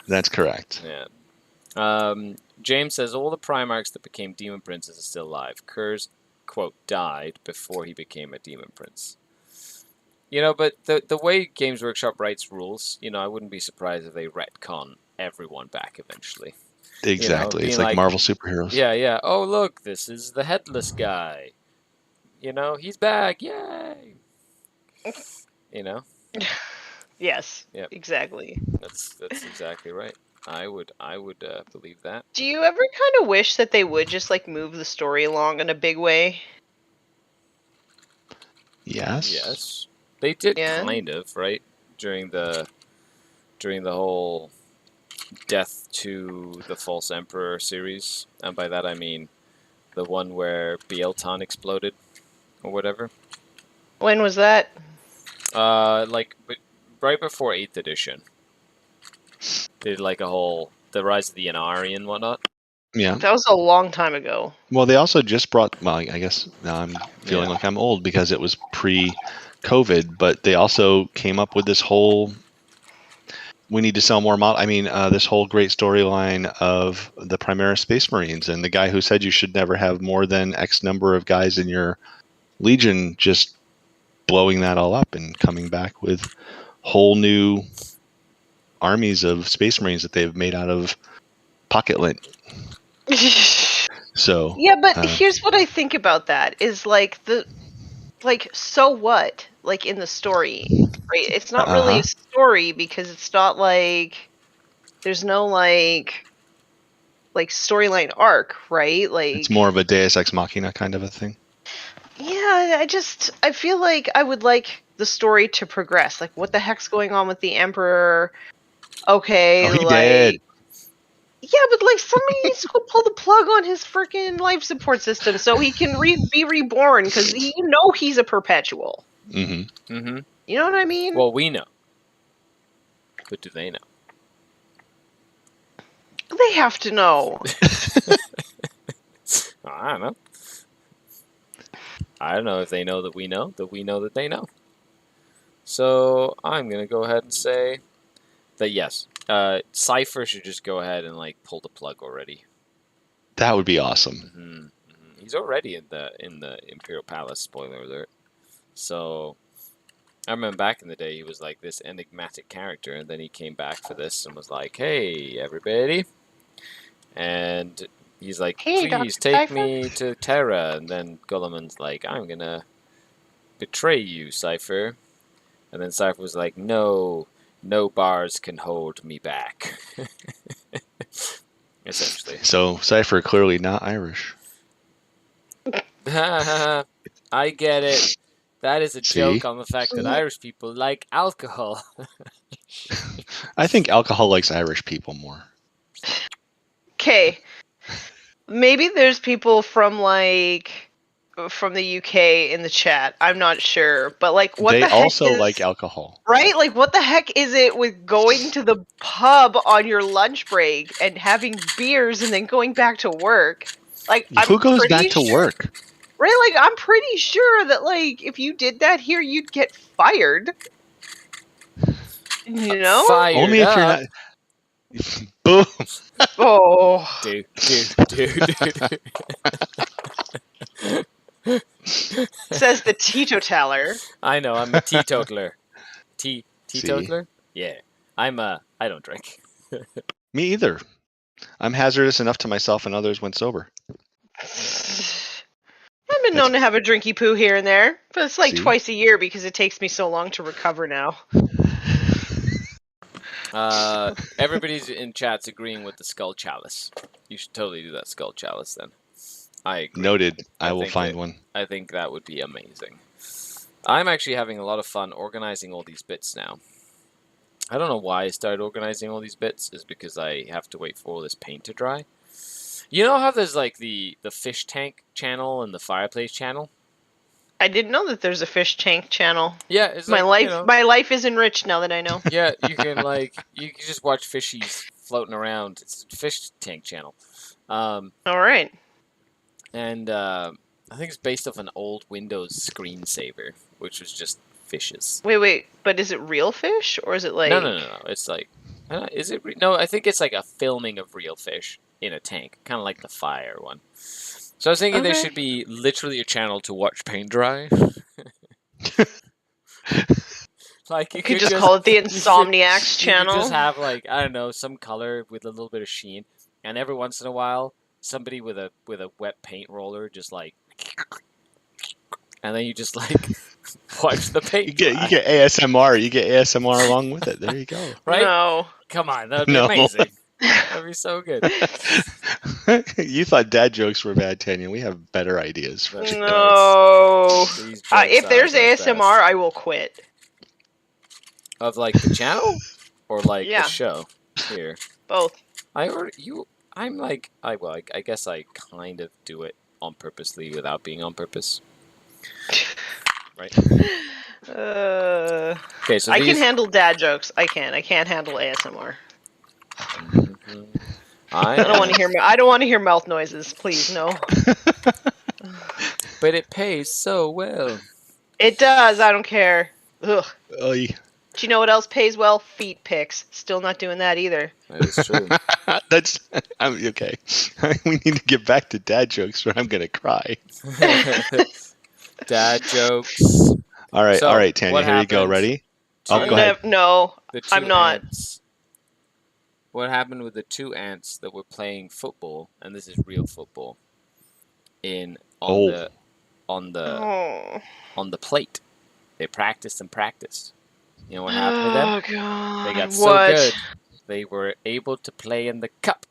That's correct. Yeah. James says all the Primarchs that became Demon Princes are still alive. Kerr's, quote, died before he became a Demon Prince. You know, but the way Games Workshop writes rules, you know, I wouldn't be surprised if they retcon everyone back eventually. Exactly. You know, it's like Marvel superheroes. Yeah, yeah. Oh, look, this is the headless guy. You know, he's back. Yay! You know? Yes. Yep. Exactly. That's exactly right. I would believe that. Do you ever kind of wish that they would just like move the story along in a big way? Yes. Yes. They did Yeah. kind of, right? During the whole Death to the False Emperor series. And by that I mean the one where Bielton exploded or whatever. When was that? Like right before 8th edition. They did like a whole the Rise of the Inari and whatnot. Yeah. That was a long time ago. Well, they also just brought. Well, I guess now I'm feeling like I'm old because it was pre-COVID, but they also came up with this whole. We need to sell more model. I mean, this whole great storyline of the Primera Space Marines and the guy who said you should never have more than X number of guys in your Legion, just blowing that all up and coming back with whole new armies of Space Marines that they've made out of pocket lint. So yeah, but here's what I think about that is like so what? Like in the story, right? It's not really a story because it's not like there's no like storyline arc, right? Like it's more of a Deus Ex Machina kind of a thing. Yeah, I feel like I would like the story to progress. Like, what the heck's going on with the Emperor? Okay, Oh, he like did. yeah, but like somebody needs to go pull the plug on his freaking life support system so he can be reborn because you know he's a perpetual. Mm-hmm. Mm-hmm. You know what I mean? Well, we know, but do they know? They have to know. I don't know. I don't know if they know that we know that they know. So I'm gonna go ahead and say that yes, Cypher should just go ahead and like pull the plug already. That would be awesome. Mm-hmm. He's already in the Imperial Palace. Spoiler alert. So I remember back in the day, he was like this enigmatic character, and then he came back for this and was like, "Hey, everybody," and he's like, Hey, "Please Dr. take Cypher." me to Terra," and then Gulliman's like, "I'm gonna betray you, Cypher," and then Cypher was like, "No, no bars can hold me back." Essentially. So Cypher clearly not Irish. I get it. That is a See? joke on the fact that Irish people like alcohol. I think alcohol likes Irish people more. Okay. Maybe there's people from the UK in the chat. I'm not sure, but like, what They the heck also is like alcohol. right? Like, what the heck is it with going to the pub on your lunch break and having beers and then going back to work? Like, Who goes pretty back to sure- work? Right? Like, I'm pretty sure that like if you did that here, you'd get fired. You know? Fired Only if up. you're not. Boom. Oh. Dude. Says the teetotaler. I know, I'm a teetotaler. Teetotaler? Yeah. I don't drink. Me either. I'm hazardous enough to myself and others when sober. I've been known to have a drinky poo here and there, but it's like See? twice a year because it takes me so long to recover now. Everybody's in chat's agreeing with the skull chalice. You should totally do that skull chalice then. I agree. Noted. I will think find one. I think that would be amazing. I'm actually having a lot of fun organizing all these bits now. I don't know why I started organizing all these bits. Is because I have to wait for all this paint to dry. You know how there's like the fish tank channel and the fireplace channel? I didn't know that there's a fish tank channel. Yeah, it's My like, life, my life is enriched now that I know. Yeah, you can you can just watch fishies floating around. It's a fish tank channel. All right. And I think it's based off an old Windows screensaver, which was just fishes. Wait, but is it real fish or is it like? No. It's like, is it? No, I think it's like a filming of real fish in a tank, kind of like the fire one. So I was thinking there should be literally a channel to watch paint dry. Like you could just call it the Insomniacs channel. You could just have like, I don't know, some color with a little bit of sheen, and every once in a while, somebody with a wet paint roller just like, and then you just like watch the paint. You get ASMR. You get ASMR along with it. There you go. Right? No. Come on, that'd be amazing. That'd be so good. You thought dad jokes were bad, Tanya. We have better ideas for you. No. These jokes If there's are the ASMR, best. I will quit. Of like the channel or like Yeah. the show here. Both. I'm like I guess I kind of do it on purposely without being on purpose. Right. Okay, so I can handle dad jokes. I can't handle ASMR. I don't want to hear. I don't want to hear mouth noises. Please, no. But it pays so well. It does. I don't care. Ugh. Oy. Do you know what else pays well? Feet pics. Still not doing that either. That is true. I'm okay. We need to get back to dad jokes, or I'm gonna cry. Dad jokes. All right, So, Tanya. what Here you go. happened? Ready? Oh, go ahead. No, The two I'm not. ants. What happened with the two ants that were playing football, and this is real football, on the plate. They practiced and practiced. You know what happened to them? Oh god. They got so good, they were able to play in the cup.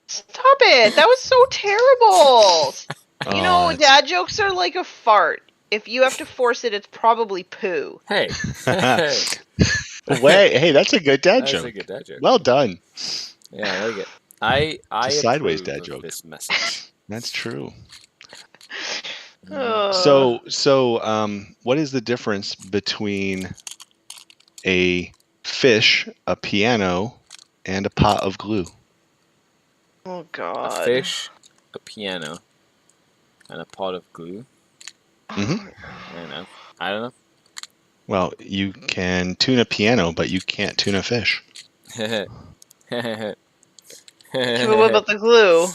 Stop it! That was so terrible. You know, Oh, dad jokes are like a fart. If you have to force it, it's probably poo. Hey. Wait, hey, that's a good dad That's joke. a good dad joke. Well done. Yeah, I like it. I It's a sideways approve dad of joke. this message. That's true. Oh. So, what is the difference between a fish, a piano, and a pot of glue? Oh A god. fish, a piano, and a pot of glue. Mm-hmm. I don't know. Well, you can tune a piano, but you can't tune a fish. What about the glue?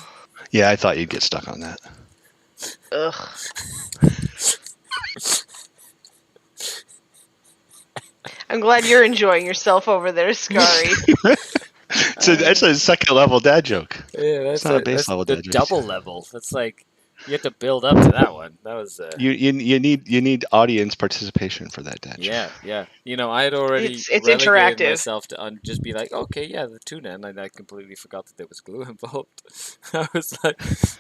Yeah, I thought you'd get stuck on that. Ugh. I'm glad you're enjoying yourself over there, Skari. That's a second level dad joke. Yeah, It's not a base level the dad joke. double level. That's like you have to build up to that one. That was You need audience participation for that dad joke. yeah. You know, I had already It's relegated interactive. myself to just be like, okay, yeah, the tuna, and I completely forgot that there was glue involved. I was like,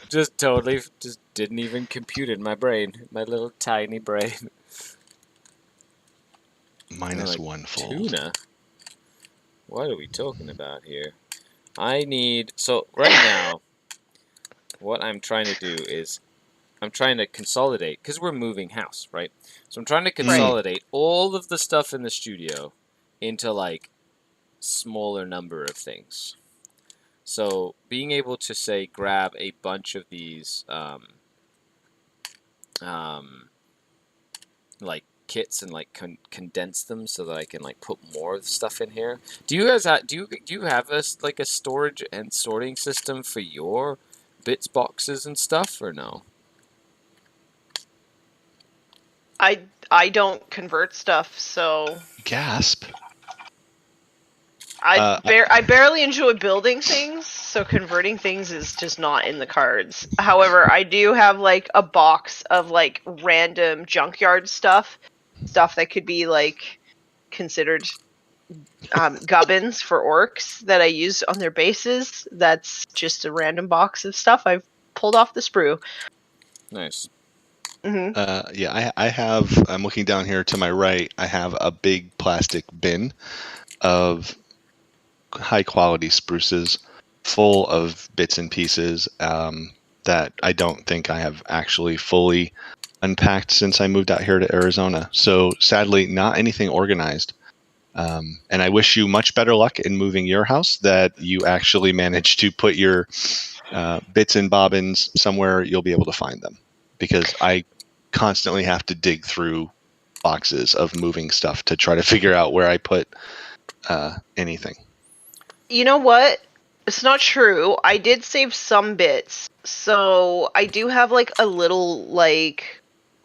just totally, just didn't even compute in my brain, my little tiny brain. Minus Like, one fold. Tuna? What are we talking about here? So right now, what I'm trying to do is I'm trying to consolidate, because we're moving house, right? So I'm trying to consolidate all of the stuff in the studio into, like, smaller number of things. So being able to, say, grab a bunch of these, like, kits and, like, condense them so that I can, like, put more stuff in here. Do you guys do you have a storage and sorting system for your bits boxes and stuff, or no? I don't convert stuff, so Gasp. I barely enjoy building things, so converting things is just not in the cards. However, I do have like a box of like random junkyard stuff that could be like considered gubbins for orcs that I use on their bases. That's just a random box of stuff I've pulled off the sprue. Nice. Yeah, I have. I'm looking down here to my right. I have a big plastic bin of high quality spruces, full of bits and pieces that I don't think I have actually fully unpacked since I moved out here to Arizona. So sadly, not anything organized. And I wish you much better luck in moving your house, that you actually managed to put your bits and bobbins somewhere you'll be able to find them, because I constantly have to dig through boxes of moving stuff to try to figure out where I put anything. You know what? It's not true. I did save some bits. So I do have like a little like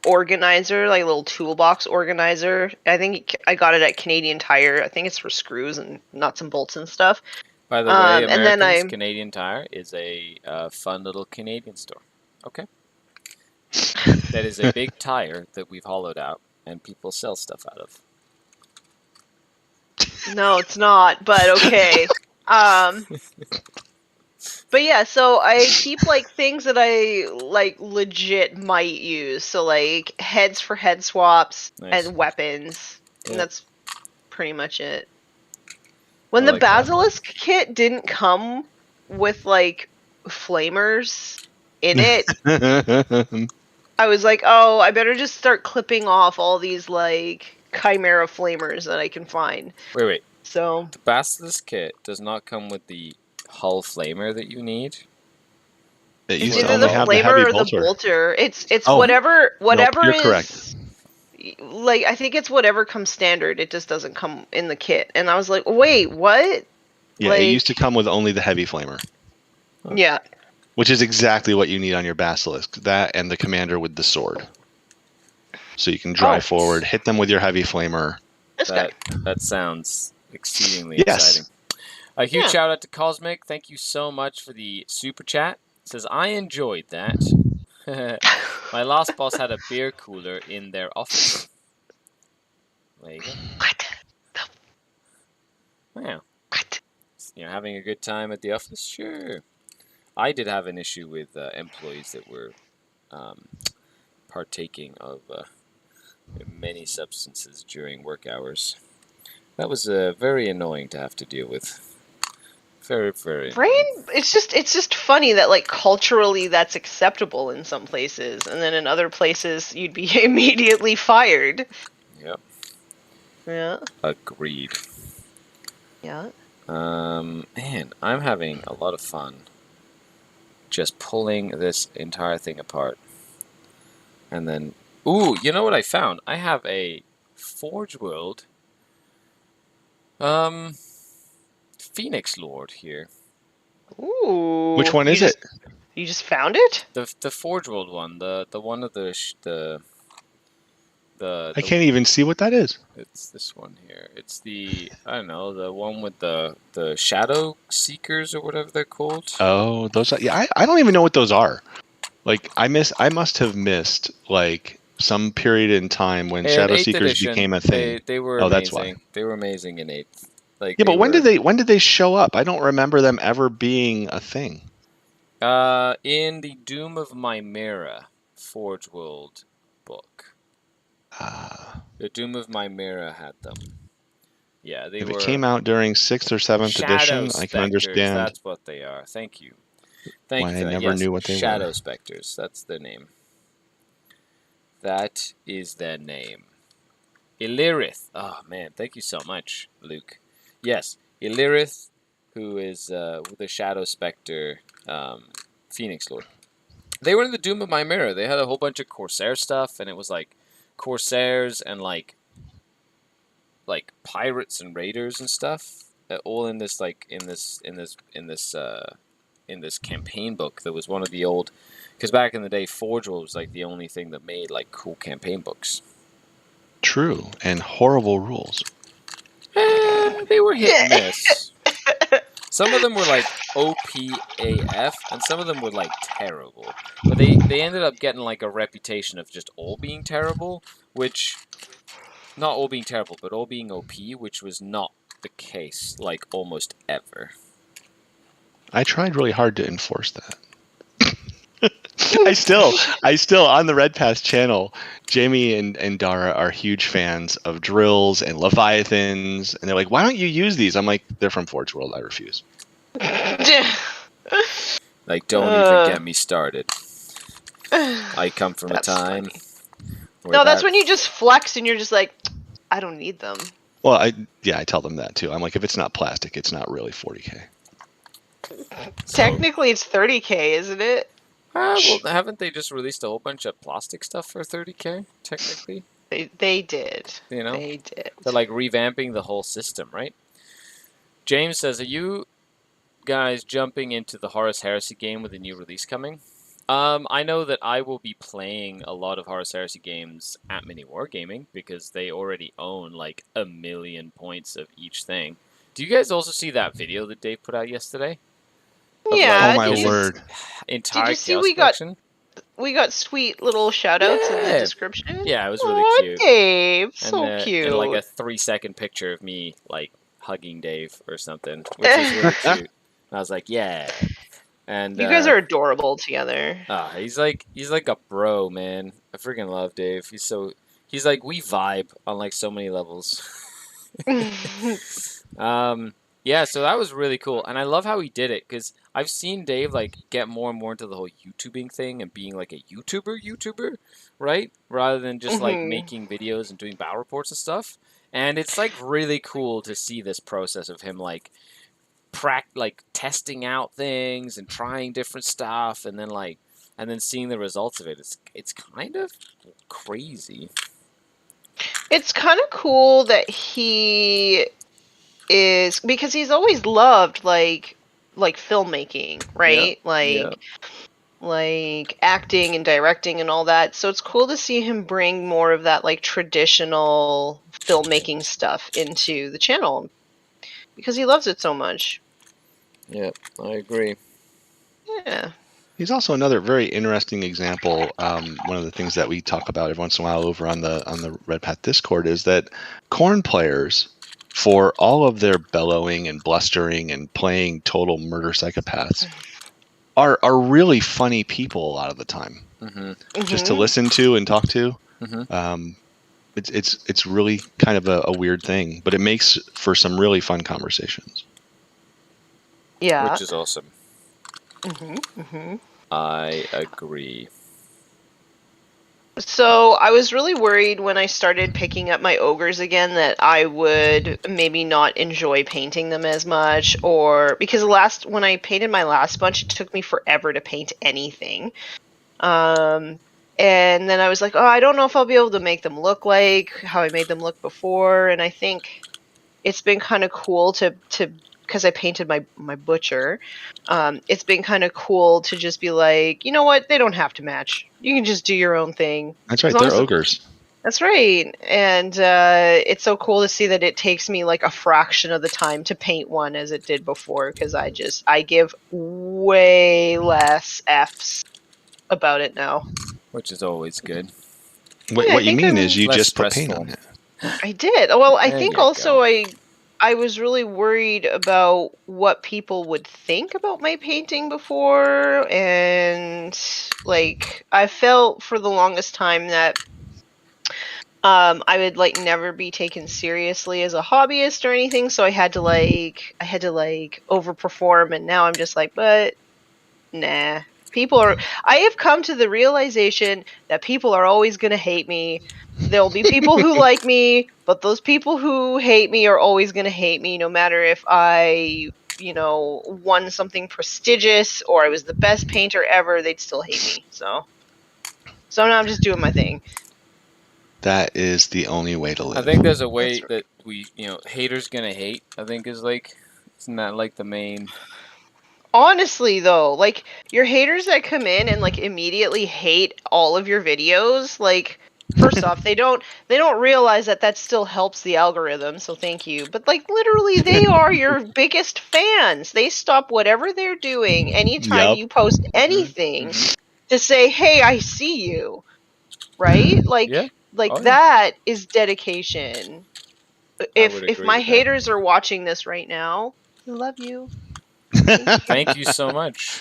organizer, like a little toolbox organizer. I think I got it at Canadian Tire. I think it's for screws and nuts and bolts and stuff. By the way, and then Americans, Canadian Tire is a fun little Canadian store. Okay. That is a big tire that we've hollowed out and people sell stuff out of. No, it's not, but okay. But yeah, so I keep like things that I like legit might use. So like heads for head swaps and weapons. Yeah. And that's pretty much it. When I the like that. Basilisk kit didn't come with like flamers in it, I was like, oh, I better just start clipping off all these like Chimera flamers that I can find. Wait. So the Basilisk kit does not come with the hull flamer that you need. It it's used to either only the have the flamer heavy or bolter. the bolter. It's Oh, whatever nope, you're is correct. Like, I think it's whatever comes standard. It just doesn't come in the kit. And I was like, wait, what? Yeah, like, it used to come with only the heavy flamer. Yeah. Which is exactly what you need on your Basilisk. That and the commander with the sword. So you can drive forward, hit them with your heavy flamer. That sounds exceedingly exciting. A huge shout out to Cosmic. Thank you so much for the super chat. It says, I enjoyed that. My last boss had a beer cooler in their office. There you go. What? Wow. What? You're having a good time at the office? Sure. I did have an issue with employees that were partaking of many substances during work hours. That was very annoying to have to deal with. Very, very. It's just funny that like culturally that's acceptable in some places, and then in other places you'd be immediately fired. Yep. Yeah. Agreed. Yeah. Man, I'm having a lot of fun just pulling this entire thing apart. And then, ooh, you know what I found? I have a Forge World Phoenix Lord here. Ooh. Which one is it? You just found it? The Forge World one, the one of the I can't even see what that is. It's this one here. It's the I don't know, the one with the Shadow Seekers or whatever they're called. Oh, those are, yeah. I don't even know what those are. Like I must have missed like some period in time when In Shadow 8th Seekers edition, became a thing. They were Oh, amazing. that's why. They were amazing in 8th. Like Yeah, but when did they show up? I don't remember them ever being a thing. in the Doom of Mimera Forge World book. The Doom of Mimera had them. Yeah, they If were. it came out during 6th or 7th Shadow edition, I can Specters, understand that's what they are. Thank you. Thank why you I for that. never Yes, knew what they Shadow were. Specters, that's their name. That is their name. Illyrith. Oh, man, thank you so much, Luke. Yes, Illyrith, who is the Shadow Spectre Phoenix Lord. They were in the Doom of Mimera. They had a whole bunch of Corsair stuff, and it was like Corsairs and like pirates and raiders and stuff, all in this in this campaign book that was one of the old, because back in the day, Forge World was like the only thing that made like cool campaign books. True, and horrible rules. They were hit and miss. Some of them were like OPAF, and some of them were like terrible. But they ended up getting like a reputation of just all being terrible, which, not all being terrible, but all being OP, which was not the case like almost ever. I tried really hard to enforce that. I still on the Red Pass channel, Jamie and Dara are huge fans of drills and leviathans, and they're like, "Why don't you use these?" I'm like, "They're from Forge World. I refuse." Like, don't even get me started. I come from a time. No, that's when you just flex and you're just like, I don't need them. Well, I tell them that too. I'm like, if it's not plastic, it's not really 40K. Technically, it's 30K, isn't it? Well, haven't they just released a whole bunch of plastic stuff for 30K? Technically, they did. You know, they did. They're like revamping the whole system, right? James says, "Are you guys jumping into the Horus Heresy game with a new release coming?" I know that I will be playing a lot of Horus Heresy games at Mini Wargaming because they already own like 1 million points of each thing. Do you guys also see that video that Dave put out yesterday? Yeah. Oh my word! Entire did you see Chaos we got sweet little shout outs in the description? Yeah, it was really cute. Dave, so cute. And like a 3-second picture of me like hugging Dave or something, which was really cute. And I was like, yeah. And you guys are adorable together. He's like a bro, man. I freaking love Dave. He's like, we vibe on like so many levels. Yeah, so that was really cool, and I love how he did it because I've seen Dave like get more and more into the whole YouTubing thing and being like a YouTuber, right? Rather than just like making videos and doing battle reports and stuff. And it's like really cool to see this process of him like testing out things and trying different stuff, and then seeing the results of it. It's kind of crazy. It's kind of cool that he is, because he's always loved like filmmaking, right? Like acting and directing and all that. So it's cool to see him bring more of that like traditional filmmaking stuff into the channel because he loves it so much. Yeah, I agree. Yeah. He's also another very interesting example. One of the things that we talk about every once in a while over on the Red Path Discord is that Khorne players, for all of their bellowing and blustering and playing total murder psychopaths, are really funny people a lot of the time. Just to listen to and talk to. It's really kind of a weird thing, but it makes for some really fun conversations. Yeah. Which is awesome. I agree. So I was really worried when I started picking up my ogres again that I would maybe not enjoy painting them as much, or because when I painted my last bunch, it took me forever to paint anything. And then I was like, oh, I don't know if I'll be able to make them look like how I made them look before. And I think it's been kind of cool to because I painted my butcher, it's been kind of cool to just be like, you know what, they don't have to match. You can just do your own thing. That's right. As long They're as ogres. That's right. And it's so cool to see that it takes me like a fraction of the time to paint one as it did before, because I give way less Fs about it now. Which is always good. What, Yeah, I what you think mean I'm- is you Less just put paint stressful. on it. I did. Well, I There think you also go. I was really worried about what people would think about my painting before, and like I felt for the longest time that I would like never be taken seriously as a hobbyist or anything, so I had to overperform, and now I'm just like, but nah. I have come to the realization that people are always going to hate me. There'll be people who like me, but those people who hate me are always going to hate me no matter if I, won something prestigious or I was the best painter ever, they'd still hate me. So now I'm just doing my thing. That is the only way to live. I think there's a way That's right. that haters gonna hate. I think is like, isn't that like the main? Honestly though, like your haters that come in and like immediately hate all of your videos, like first off, they don't realize that still helps the algorithm, so thank you. But like literally they are your biggest fans. They stop whatever they're doing anytime Yep. you post anything to say, "Hey, I see you." Right? Yeah. Like Oh, yeah. that is dedication. I would If agree my with that. haters are watching this right now, I love you. Thank you. Thank you so much.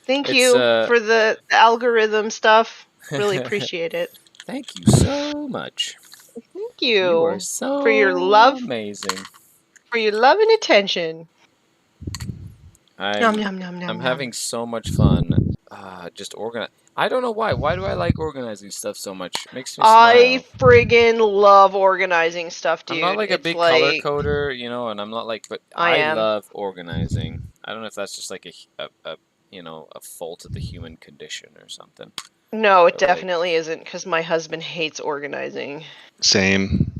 Thank It's you for the algorithm stuff. Really appreciate it. Thank you so much. Thank You are you so for your love, amazing. and attention. Nom I'm nom nom nom I'm nom. having so much fun. Just organize. I don't know why. Why do I like organizing stuff so much? It makes me I smile. friggin' love organizing stuff, I'm not dude. like a It's big color like coder, and I'm not like, but I I am. love organizing. I don't know if that's just like a fault of the human condition or something. No, it But like, definitely isn't, because my husband hates organizing. Same.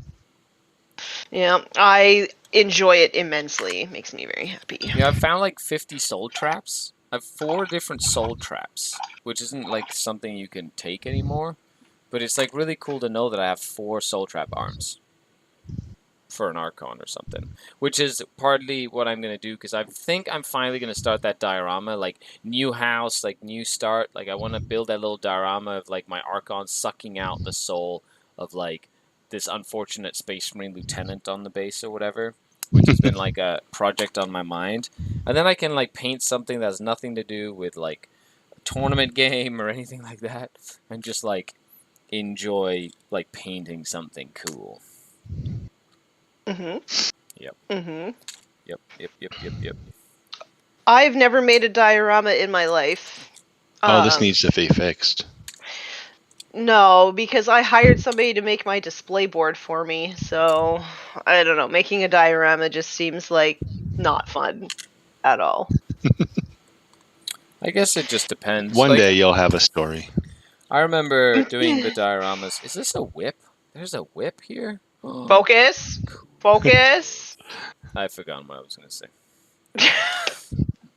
Yeah, I enjoy it immensely. It makes me very happy. I've found like 50 soul traps. I've 4 different soul traps, which isn't like something you can take anymore. But it's like really cool to know that I have 4 soul trap arms for an Archon or something, which is partly what I'm going to do, because I think I'm finally going to start that diorama, like new house, like new start. Like I want to build that little diorama of like my Archon sucking out the soul of like this unfortunate Space Marine lieutenant on the base or whatever, which has been like a project on my mind. And then I can like paint something that has nothing to do with like a tournament game or anything like that, and just like enjoy like painting something cool. Mhm. Yep. Mhm. Yep. I've never made a diorama in my life. This needs to be fixed. No, because I hired somebody to make my display board for me, so I don't know. Making a diorama just seems like not fun at all. I guess it just depends. One Like, day you'll have a story. I remember doing the dioramas. Is this a whip? There's a whip here? Focus! Focus! I've forgotten what I was going to say.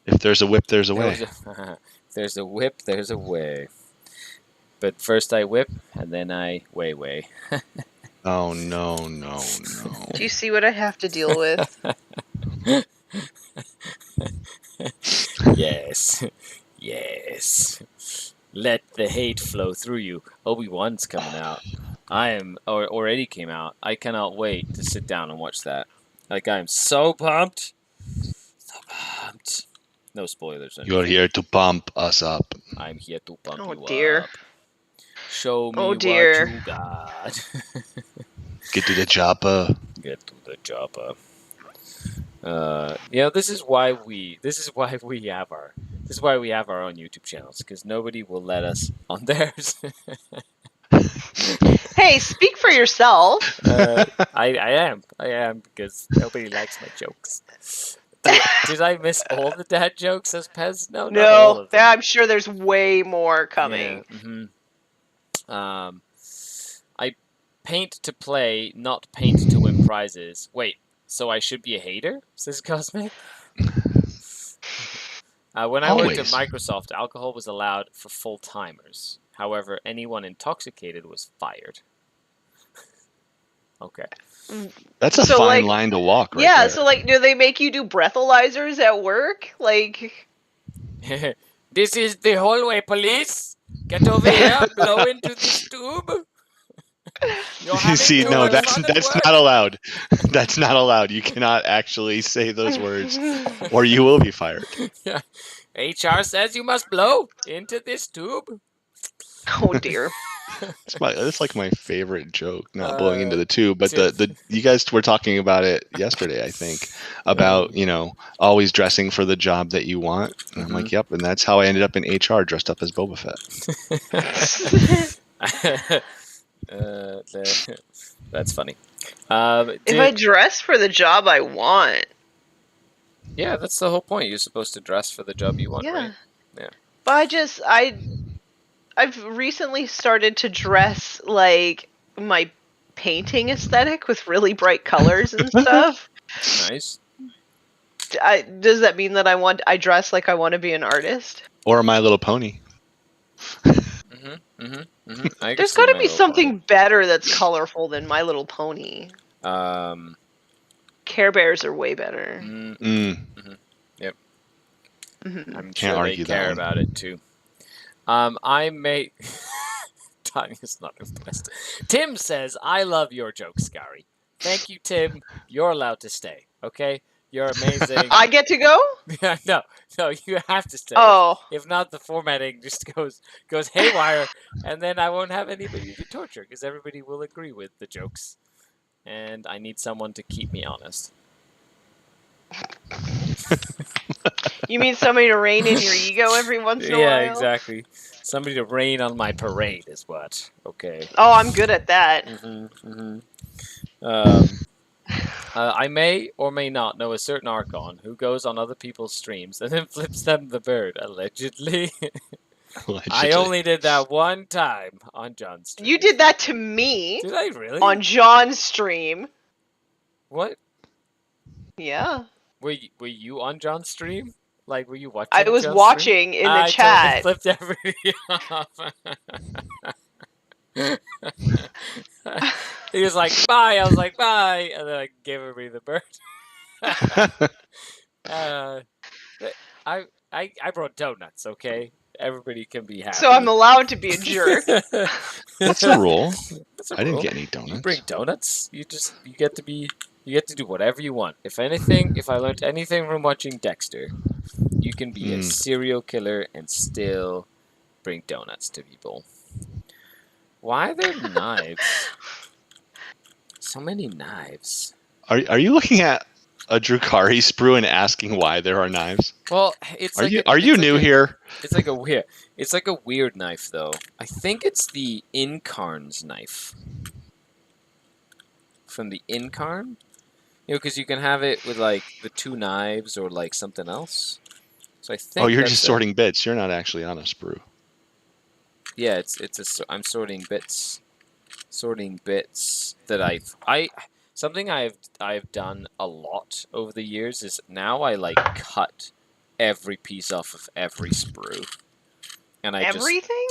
If there's a whip, there's a There way. was a- there's a whip, there's a way. But first I whip, and then I way. Oh, no. Do you see what I have to deal with? Yes. Yes. Let the hate flow through you. Obi-Wan's coming out. Already came out. I cannot wait to sit down and watch that. Like, I am so pumped. So pumped. No spoilers. You're here to pump us up. I'm here to pump Oh, you dear. up. Show me Oh, what dear. you got. Get to the chopper. Get to the chopper. This is why we have our own YouTube channels, because nobody will let us on theirs. Hey, speak for yourself. I am, because nobody likes my jokes. Did I miss all the dad jokes as Pez? No, not all No, of them. I'm sure there's way more coming. Yeah, I paint to play, not paint to win prizes. Wait, so I should be a hater? Says Cosmic? When I worked at Always. Microsoft, alcohol was allowed for full-timers. However, anyone intoxicated was fired. Okay. That's a So, fine like- line to walk, right Yeah, there. so like, do they make you do breathalyzers at work? Like, This is the hallway, police. Get over here, blow into this tube. You're having See, too no, much that's fun at work. not allowed. That's not allowed. You cannot actually say those words, or you will be fired. Yeah. HR says you must blow into this tube. oh dear. That's like my favorite joke, not blowing into the tube. But Tim. the you guys were talking about it yesterday, I think, about always dressing for the job that you want. And I'm like, yep, and that's how I ended up in HR, dressed up as Boba Fett. That's funny. If I dress for the job I want. Yeah, that's the whole point. You're supposed to dress for the job you want, Yeah. right? Yeah. But I've recently started to dress like my painting aesthetic with really bright colors and stuff. Nice. Does that mean that I dress like I want to be an artist? Or My Little Pony. There's got to be something better that's colorful than My Little Pony. Care Bears are way better. Yep. Mhm. I'm Can't sure they argue that care one. about it too. I may. Tanya's not impressed. Tim says, "I love your jokes, Skari. Thank you, Tim. You're allowed to stay. Okay, you're amazing." I get to go? no, you have to stay. Oh. If not, the formatting just goes haywire, and then I won't have anybody to torture because everybody will agree with the jokes, and I need someone to keep me honest. You mean somebody to rein in your ego every once in a while? Yeah, exactly. Somebody to rain on my parade is what. Okay. Oh, I'm good at that. I may or may not know a certain Archon who goes on other people's streams and then flips them the bird, allegedly. I only did that one time on John's stream. You did that to me. Did I really? On John's stream. What? Yeah. Were you on John's stream? Like, were you watching? I was John's watching stream? in the I chat. Totally flipped everybody off. He was like, "Bye." I was like, "Bye," and then I gave everybody the bird. I brought donuts. Okay, everybody can be happy. So I'm allowed to be a jerk. That's a rule. That's a I didn't rule. get any donuts. You bring donuts. You get to do whatever you want. If I learned anything from watching Dexter, you can be a serial killer and still bring donuts to people. Why are there knives? So many knives. Are you looking at a Drukari sprue and asking why there are knives? Well, it's Are you new here? It's like a weird knife though. I think it's the Incarn's knife. From the Incarn? Because you can have it with like the two knives or like something else. So I think. Oh, you're that's just sorting bits. You're not actually on a sprue. Yeah, I'm sorting bits. Sorting bits that something I've done a lot over the years is now I like cut every piece off of every sprue. And Everything?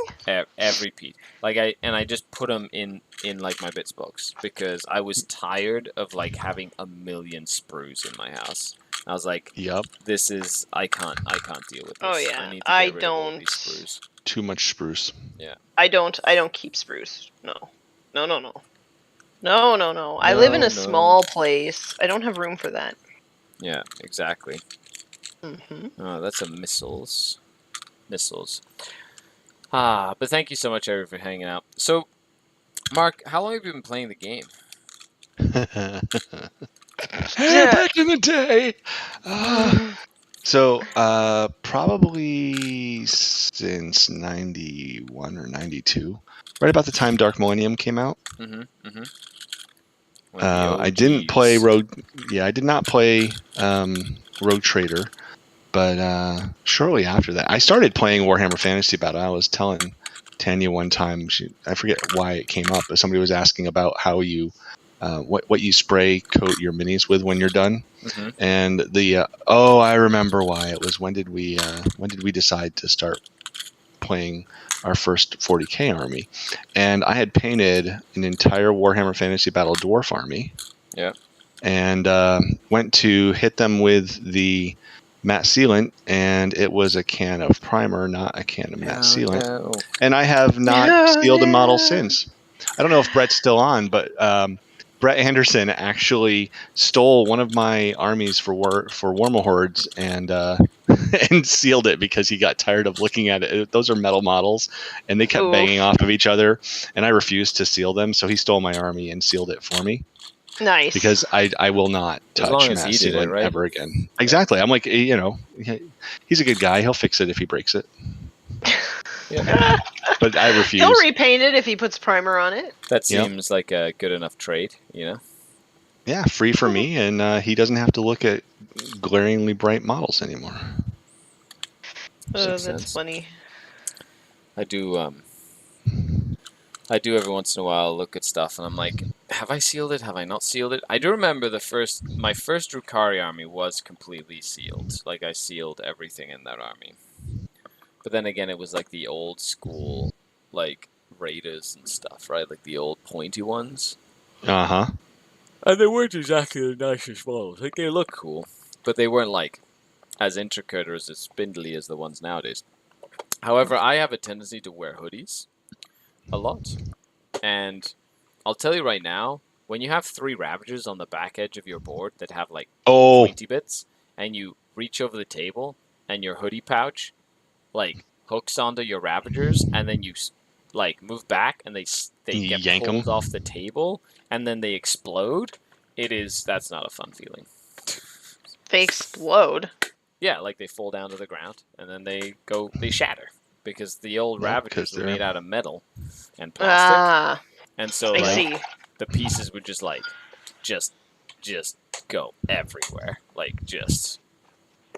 Every piece. I just put them in like my bits box because I was tired of like having a million sprues in my house. I was like, Yep. I can't deal with this. Oh, yeah. I need to get rid of all these sprues. Too much spruce. Yeah. I don't keep spruce. No. I live in a small place. I don't have room for that. Yeah, exactly. Mm-hmm. Oh, that's a missiles. But thank you so much, everyone, for hanging out. So, Mark, how long have you been playing the game? Back in the day. So, probably since 91 or 92. Right about the time Dark Millennium came out. I didn't play Rogue. Yeah, I did not play Rogue Trader. But shortly after that, I started playing Warhammer Fantasy Battle. I was telling Tanya one time, I forget why it came up, but somebody was asking about how you what you spray coat your minis with when you're done. Mm-hmm. And I remember why it was. When did we decide to start playing our first 40K army? And I had painted an entire Warhammer Fantasy Battle Dwarf army. Yeah. And went to hit them with the matte sealant, and it was a can of primer, not a can of matte sealant. No. And I have not sealed a model since. I don't know if Brett's still on, but Brett Anderson actually stole one of my armies for Warma Hordes and and sealed it because he got tired of looking at it. Those are metal models, and they kept banging off of each other, and I refused to seal them, so he stole my army and sealed it for me. Nice. Because I will not touch matte sealant ever again. Exactly. I'm like, he's a good guy. He'll fix it if he breaks it. Yeah. But I refuse. He'll repaint it if he puts primer on it. That seems like a good enough trade, you know? Yeah, free for me, and he doesn't have to look at glaringly bright models anymore. Oh, that's funny. I do every once in a while look at stuff, and I'm like, have I sealed it? Have I not sealed it? I do remember my first Drukhari army was completely sealed. Like, I sealed everything in that army. But then again, it was like the old school, like, Raiders and stuff, right? Like the old pointy ones. Uh-huh. And they weren't exactly the nicest models. Like, they look cool, but they weren't, like, as intricate or as spindly as the ones nowadays. However, I have a tendency to wear hoodies a lot. And I'll tell you right now, when you have 3 Ravagers on the back edge of your board that have, like, pointy bits, and you reach over the table, and your hoodie pouch, like, hooks onto your Ravagers, and then you, like, move back, and they get pulled off the table, and then they explode, that's not a fun feeling. They explode? Yeah, like they fall down to the ground, and then they shatter, because the old Ravagers were made out of metal and plastic, and so, like, the pieces would just, like, just go everywhere, like, just...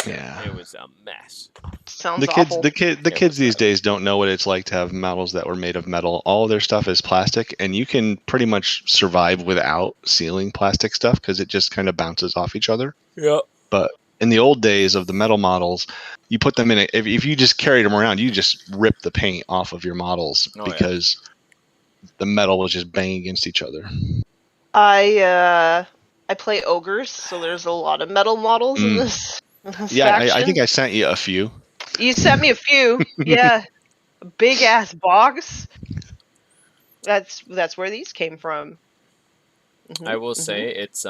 Yeah. It was a mess. Sounds awful. The kids these days don't know what it's like to have models that were made of metal. All of their stuff is plastic, and you can pretty much survive without sealing plastic stuff because it just kind of bounces off each other. Yeah. But in the old days of the metal models, you put them in if you just carried them around, you just rip the paint off of your models because the metal was just banging against each other. I play ogres, so there's a lot of metal models in this. Yeah, I think I sent you a few. You sent me a few. Yeah, big ass box. That's where these came from. I will say it's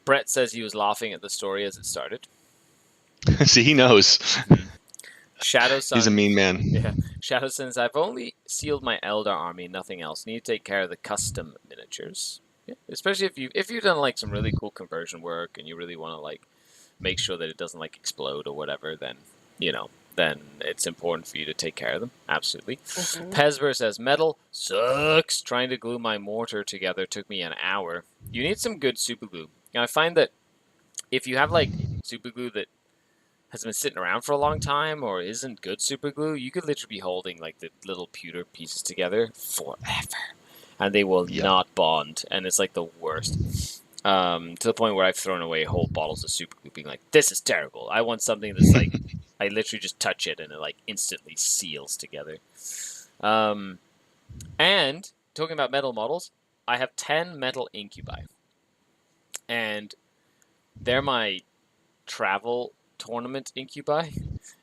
Brett says he was laughing at the story as it started. See, he knows. Shadow Sun. He's a mean man. Yeah. Shadow says, I've only sealed my Eldar army, nothing else. Need to take care of the custom miniatures. Yeah. Especially if you've done like some really cool conversion work and you really want to like make sure that it doesn't like explode or whatever, then then it's important for you to take care of them. Absolutely. Pesver says, metal sucks. Trying to glue my mortar together took me an hour. You need some good super glue. And I find that if you have like super glue that has been sitting around for a long time or isn't good super glue, you could literally be holding like the little pewter pieces together forever. And they will not bond. And it's like the worst. To the point where I've thrown away whole bottles of super glue being like, this is terrible. I want something that's like, I literally just touch it and it like instantly seals together. And talking about metal models, I have 10 metal incubi. And they're my travel tournament incubi.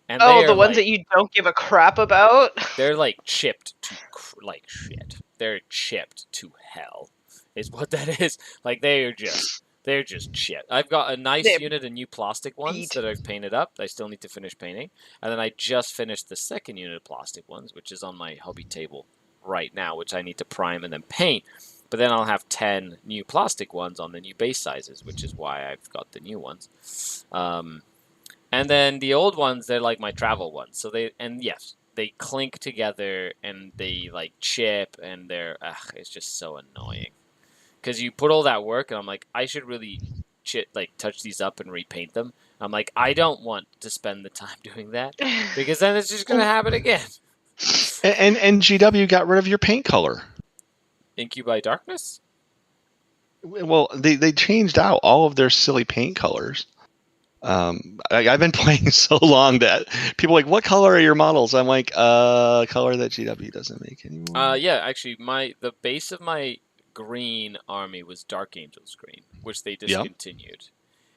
And the ones that you don't give a crap about? They're like chipped to like shit. They're chipped to hell, is what that is. Like they're just shit. I've got a nice unit of new plastic ones that I've painted up. I still need to finish painting, and then I just finished the second unit of plastic ones, which is on my hobby table right now, which I need to prime and then paint. But then I'll have 10 new plastic ones on the new base sizes, which is why I've got the new ones. And then the old ones, they're like my travel ones. So they clink together and they like chip and it's just so annoying. Because you put all that work and I'm like, I should really touch these up and repaint them. I'm like, I don't want to spend the time doing that because then it's just going to happen again. And GW got rid of your paint color. Incubi Darkness? Well, they changed out all of their silly paint colors. I've been playing so long that people are like, what color are your models? I'm like, color that GW doesn't make anymore. Yeah, actually, the base of my green army was Dark Angel's green, which they discontinued.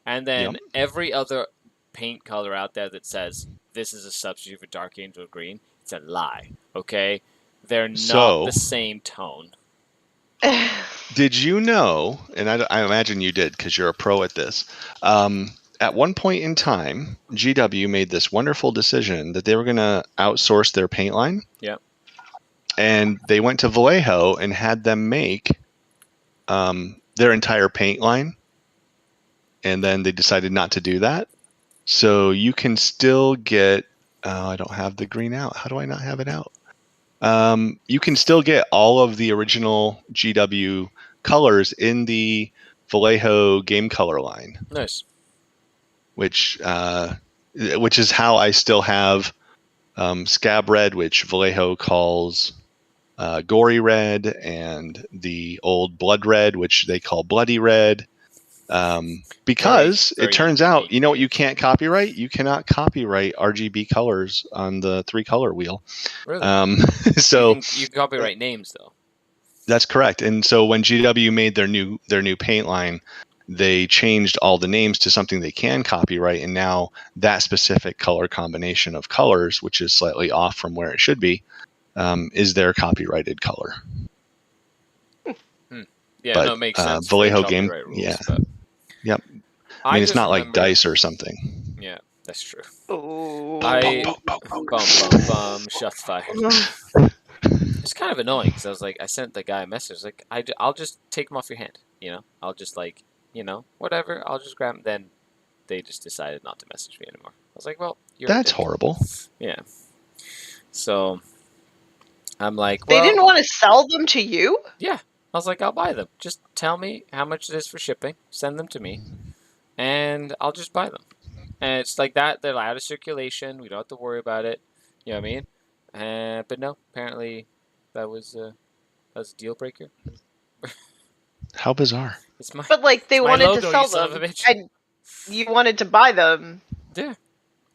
And then every other paint color out there that says this is a substitute for Dark Angel green, it's a lie. Okay, they're not the same tone. Did you know, and I imagine you did because you're a pro at this, at one point in time, GW made this wonderful decision that they were going to outsource their paint line. Yeah. And they went to Vallejo and had them make their entire paint line. And then they decided not to do that. So you can still get, I don't have the green out. How do I not have it out? You can still get all of the original GW colors in the Vallejo game color line. Nice. Which is how I still have Scab Red, which Vallejo calls Gory Red, and the old Blood Red, which they call Bloody Red. Because it turns out, you know what you can't copyright? You cannot copyright RGB colors on the 3-color wheel. Really? So you can copyright names, though. That's correct. And so when GW made their new paint line, they changed all the names to something they can copyright, and now that specific color combination of colors, which is slightly off from where it should be, is their copyrighted color. Yeah, but, no, it makes sense. Vallejo game, rules, yeah. But... Yep. I mean, it's not like dice or something. Yeah, that's true. Oh. Shots fired. It's kind of annoying because I was like, I sent the guy a message like, I'll just take them off your hand. You know, I'll just like, you know, whatever. I'll just grab them. Then they just decided not to message me anymore. I was like, well, that's horrible. Yeah. So I'm like, well, they didn't want to sell them to you? Yeah. I was like, I'll buy them. Just tell me how much it is for shipping. Send them to me, and I'll just buy them. And it's like that. They're out of circulation. We don't have to worry about it. You know what I mean? But no, apparently that was a deal breaker. How bizarre. But like they wanted to sell them, and you wanted to buy them. Yeah.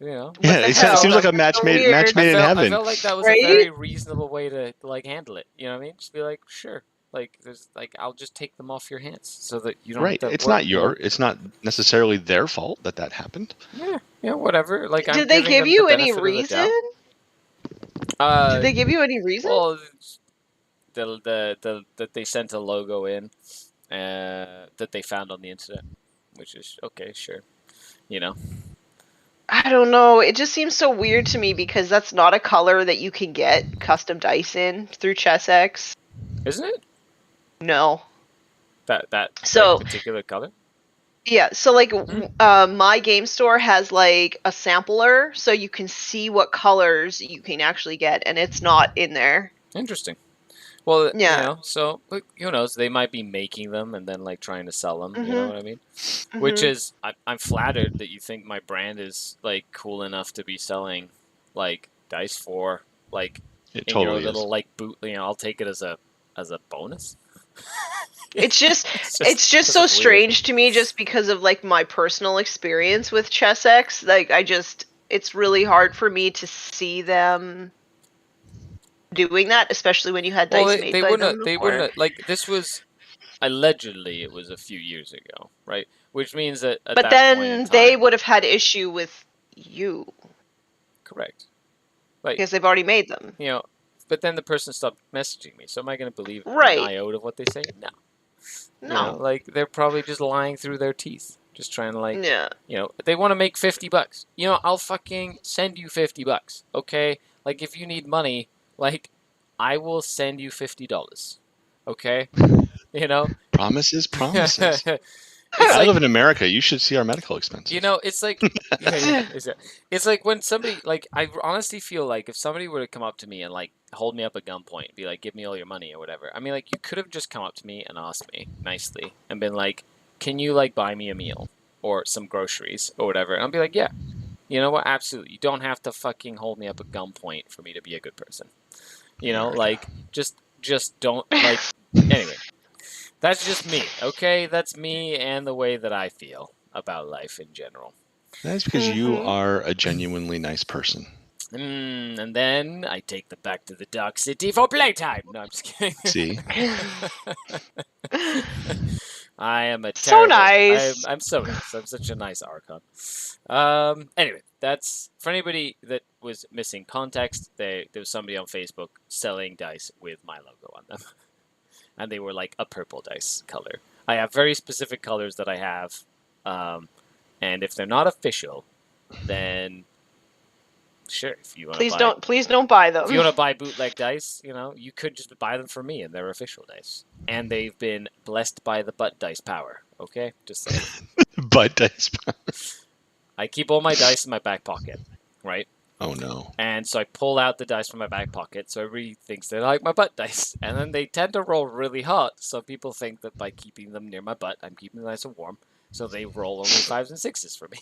You know. Yeah, it seems like a match made in heaven. I felt like that was a very reasonable way to like handle it. You know what I mean? Just be like, sure. Like there's like I'll just take them off your hands so that you don't. Right. It's not necessarily their fault that happened. Yeah, whatever. Like, did they give you any reason? Did they give you any reason? Well, that they sent a logo in that they found on the internet, which is okay, sure. You know. I don't know. It just seems so weird to me because that's not a color that you can get custom dice in through ChessX. Isn't it? No. That so, particular color? Yeah, so like my game store has like a sampler so you can see what colors you can actually get, and it's not in there. Interesting. Well, yeah. You know, so who knows? They might be making them and then like trying to sell them. You know what I mean? Which is, I'm flattered that you think my brand is like cool enough to be selling like dice for like it in totally your little is. like boot. You know, I'll take it as a bonus. It's just so strange to me just because of like my personal experience with ChessX. Like it's really hard for me to see them doing that, especially when you had dice made by them before. They wouldn't like this was allegedly it was a few years ago, right? Which means that at but that then point in time, they would have had issue with you. Correct. Like, because they've already made them. You know, but then the person stopped messaging me. So am I going to believe an iota of what they say? No. No. You know, like they're probably just lying through their teeth, just trying to like, you know, they want to make $50. You know, I'll fucking send you $50. Okay, like if you need money, like I will send you $50. Okay, you know. Promises. I live in America. You should see our medical expenses. You know, it's like, it's like when somebody, like, I honestly feel like if somebody were to come up to me and, like, hold me up at gunpoint, be like, give me all your money or whatever. I mean, like, you could have just come up to me and asked me nicely and been like, can you, like, buy me a meal or some groceries or whatever? And I'll be like, yeah. You know what? Absolutely. You don't have to fucking hold me up at gunpoint for me to be a good person. You know, like, just don't, like, Anyway, that's just me, okay? That's me and the way that I feel about life in general. That's because you Mhm. are a genuinely nice person. And then I take them back to the Dark City for playtime. No, I'm just kidding. See? I am a So terrible. nice. I'm so nice. I'm such a nice Archon. Anyway, that's for anybody that was missing context. There was somebody on Facebook selling dice with my logo on them, and they were like a purple dice color. I have very specific colors that I have, and if they're not official, then sure, if you want to buy. Please don't buy them. If you want to buy bootleg dice, you could just buy them from me, and they're official dice. And they've been blessed by the butt dice power. Okay, just saying. Butt dice. I keep all my dice in my back pocket, right? Oh no. And so I pull out the dice from my back pocket, so everybody thinks they like my butt dice. And then they tend to roll really hot, so people think that by keeping them near my butt, I'm keeping them nice and warm. So they roll only 5s and 6s for me.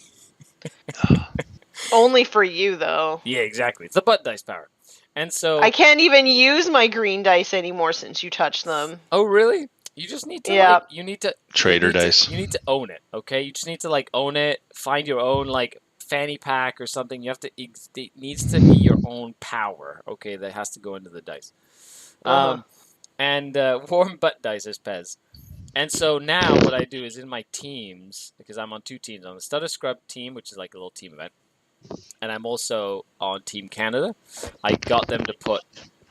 Only for you, though. Yeah, exactly. It's the butt dice power. And so I can't even use my green dice anymore since you touched them. Oh, really? You just need to Yeah. Trader dice. You need to own it, okay? You just need to own it. Find your own fanny pack or something. You have to. It needs to be your own power, okay? That has to go into the dice. And warm butt dice is Pez. And so now what I do is in my teams, because I'm on 2 teams. I'm on the Stutter Scrub team, which is like a little team event, and I'm also on Team Canada. I got them to put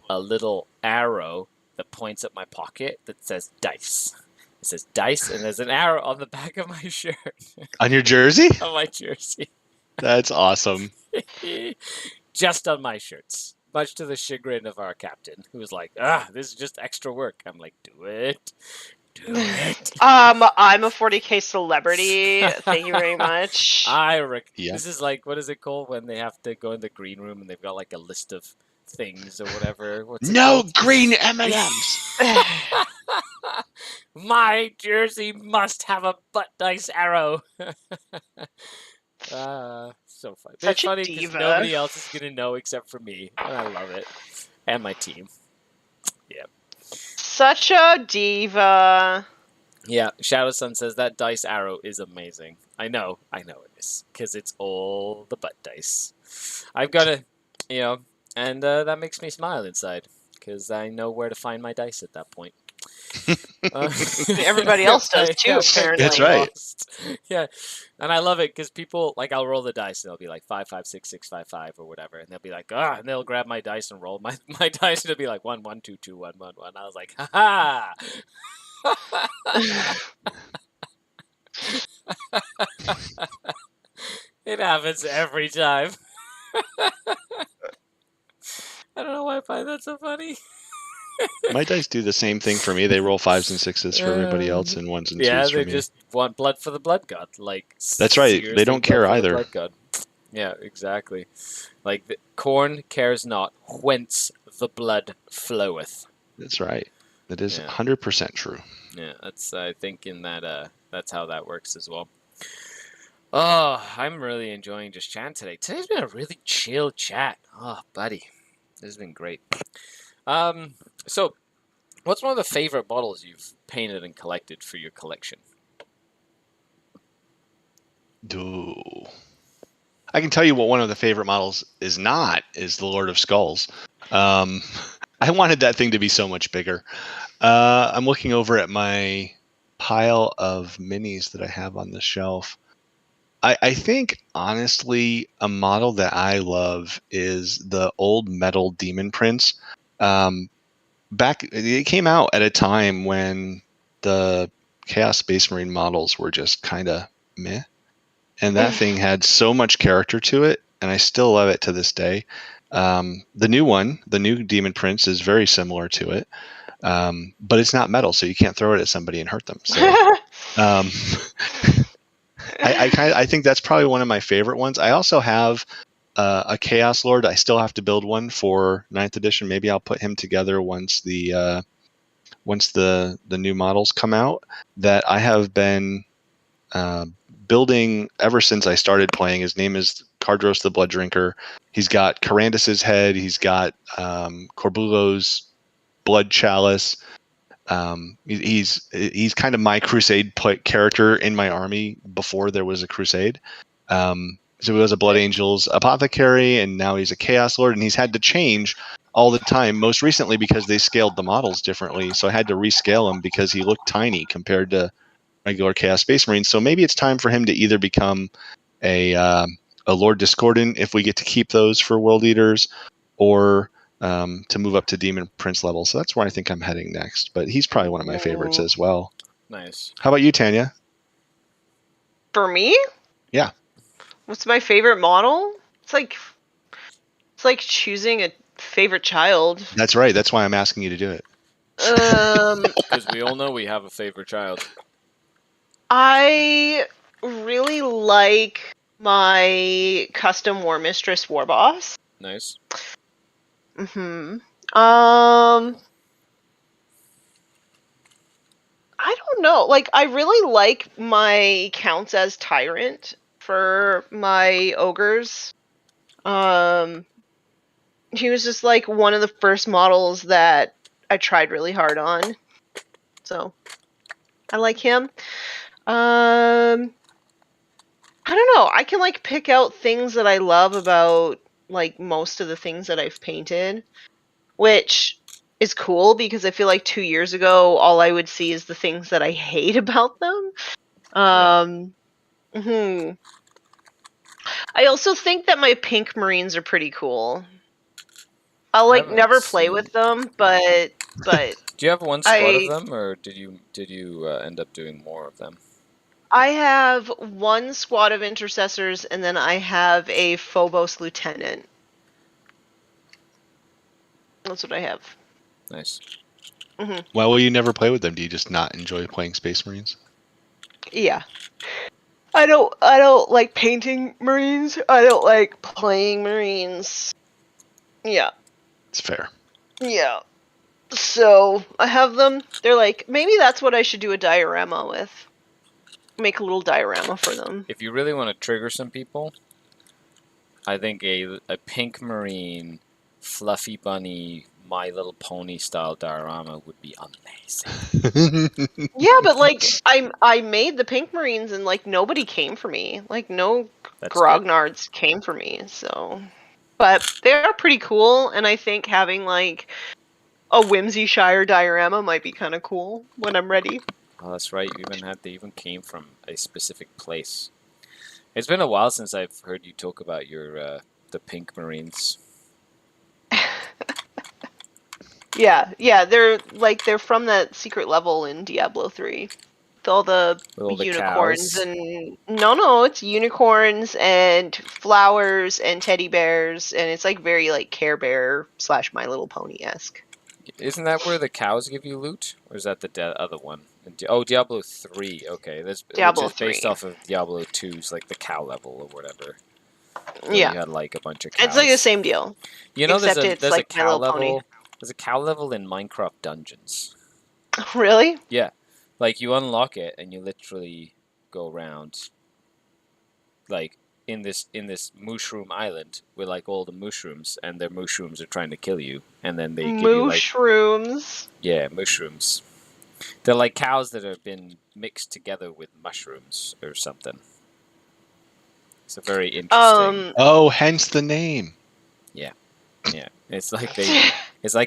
a little arrow that points at my pocket that says dice. It says dice, and there's an arrow on the back of my shirt. On your jersey? On my jersey. That's awesome. Just on my shirts. Much to the chagrin of our captain, who was like, this is just extra work. I'm like, do it. Do it. I'm a 40K celebrity. Thank you very much. Yeah. This is like, what is it called when they have to go in the green room and they've got like a list of things or whatever? What's it No called? green M&Ms. My jersey must have a butt dice arrow. So funny. Such It's a funny because diva. nobody else is gonna know except for me, and I love it, and my team. Yeah. Such a diva. Yeah. Shadow Sun says that dice arrow is amazing. I know it is because it's all the butt dice. I've got to, and that makes me smile inside because I know where to find my dice at that point. Everybody else does too, apparently. That's right. Yeah, and I love it because people I'll roll the dice and they'll be like 5, 5, 6, 6, 5, 5 or whatever, and they'll be like and they'll grab my dice and roll my dice and it'll be like 1, 1, 2, 2, 1, 1, 1. I was like, ha ha. It happens every time. I don't know why I find that so funny. My dice do the same thing for me. They roll 5s and 6s for everybody else and 1s and 2s Yeah, for they me. just want blood for the blood god. That's right. They don't care blood for the either. blood god. Yeah, exactly. Like Khorne cares not whence the blood floweth. That's right. That is Yeah. 100% true. Yeah, that's I think in that that's how that works as well. Oh, I'm really enjoying just chatting today. Today's been a really chill chat. Oh, buddy, this has been great. So, what's one of the favorite models you've painted and collected for your collection? I can tell you what one of the favorite models is the Lord of Skulls. I wanted that thing to be so much bigger. I'm looking over at my pile of minis that I have on the shelf. I think, honestly, a model that I love is the old metal Demon Prince. It came out at a time when the Chaos Space Marine models were just kind of meh. And that thing had so much character to it, and I still love it to this day. The new Demon Prince, is very similar to it, but it's not metal, so you can't throw it at somebody and hurt them. So, I think that's probably one of my favorite ones. I also have a Chaos Lord. I still have to build one for 9th edition. Maybe I'll put him together once the new models come out. That I have been building ever since I started playing. His name is Cardros the Blood Drinker. He's got Carandus's head. He's got Corbulo's blood chalice. He's kind of my crusade character in my army before there was a crusade. So he was a Blood Angels apothecary, and now he's a Chaos Lord, and he's had to change all the time, most recently because they scaled the models differently. So I had to rescale him because he looked tiny compared to regular Chaos Space Marines. So maybe it's time for him to either become a Lord Discordant, if we get to keep those for World Eaters, or to move up to Demon Prince level. So that's where I think I'm heading next. But he's probably one of my favorites as well. Nice. How about you, Tanya? For me? Yeah. What's my favorite model? It's like choosing a favorite child. That's right. That's why I'm asking you to do it. Because we all know we have a favorite child. I really like my custom War Mistress War Boss. Nice. I don't know. Like, I really like my Counts as Tyrant for my ogres. He was just like one of the first models that I tried really hard on. So I like him. I don't know. I can like pick out things that I love about like most of the things that I've painted, which is cool because I feel like 2 years ago all I would see is the things that I hate about them. I also think that my pink Marines are pretty cool. I'll like never play with them, but do you have one squad of them, or did you end up doing more of them? I have one squad of intercessors, and then I have a Phobos lieutenant. That's what I have. Nice. Why will you never play with them? Do you just not enjoy playing Space Marines? Yeah. I don't like painting Marines. I don't like playing Marines. Yeah. It's fair. Yeah. So, I have them. They're like, maybe that's what I should do a diorama with. Make a little diorama for them. If you really want to trigger some people, I think a pink Marine, fluffy bunny, My Little Pony style diorama would be amazing. Yeah, but like I made the pink Marines and like nobody came for me. Like no grognards came for me. So, but they are pretty cool, and I think having like a Whimsyshire diorama might be kind of cool when I'm ready. Oh, that's right. They even came from a specific place. It's been a while since I've heard you talk about your the pink Marines. Yeah, they're from that secret level in Diablo 3. With all the unicorns and no, it's unicorns and flowers and teddy bears, and it's like very like Care Bear / My Little Pony-esque. Isn't that where the cows give you loot, or is that the other one? Oh, Diablo 3. Okay, that's Diablo 3. Based off of Diablo 2's like the cow level or whatever. Yeah, you had like a bunch of cows. It's like the same deal. You know, except there's like a cow level. There's a cow level in Minecraft Dungeons. Really? Yeah, like you unlock it and you literally go around, like in this mushroom island with like all the mushrooms, and their mushrooms are trying to kill you, and then they give you like mushrooms. Yeah, mushrooms. They're like cows that have been mixed together with mushrooms or something. It's a very interesting. Oh, hence the name. Yeah. Yeah. It's like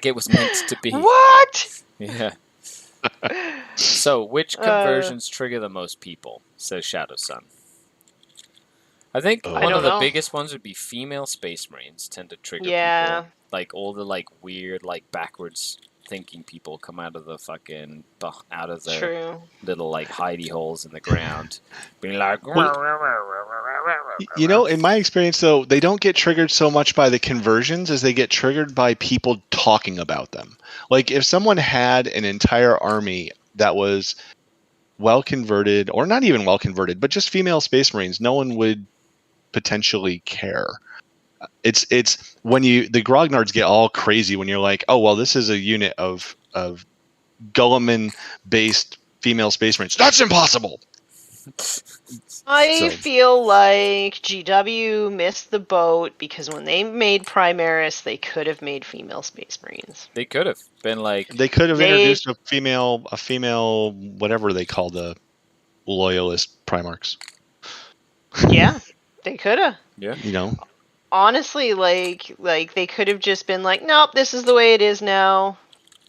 it was meant to be. What? Yeah. So, which conversions trigger the most people? Says Shadow Sun. I think one of the biggest ones would be female Space Marines tend to trigger people. Like all the like weird, like backwards thinking people come out of the fucking their little like hidey holes in the ground, being like. You know, in my experience, though, they don't get triggered so much by the conversions as they get triggered by people talking about them. Like, if someone had an entire army that was well converted, or not even well converted, but just female Space Marines, no one would potentially care. It's when the grognards get all crazy when you're like, oh, well, this is a unit of Gulliman-based female Space Marines. That's impossible! I So- feel like GW missed the boat because when they made Primaris, they could have made female Space Marines. They could have been like, They could have They- introduced a female, whatever they call the loyalist Primarchs. Yeah, they could have. yeah, You know, Honestly, like they could have just been like, nope, this is the way it is now.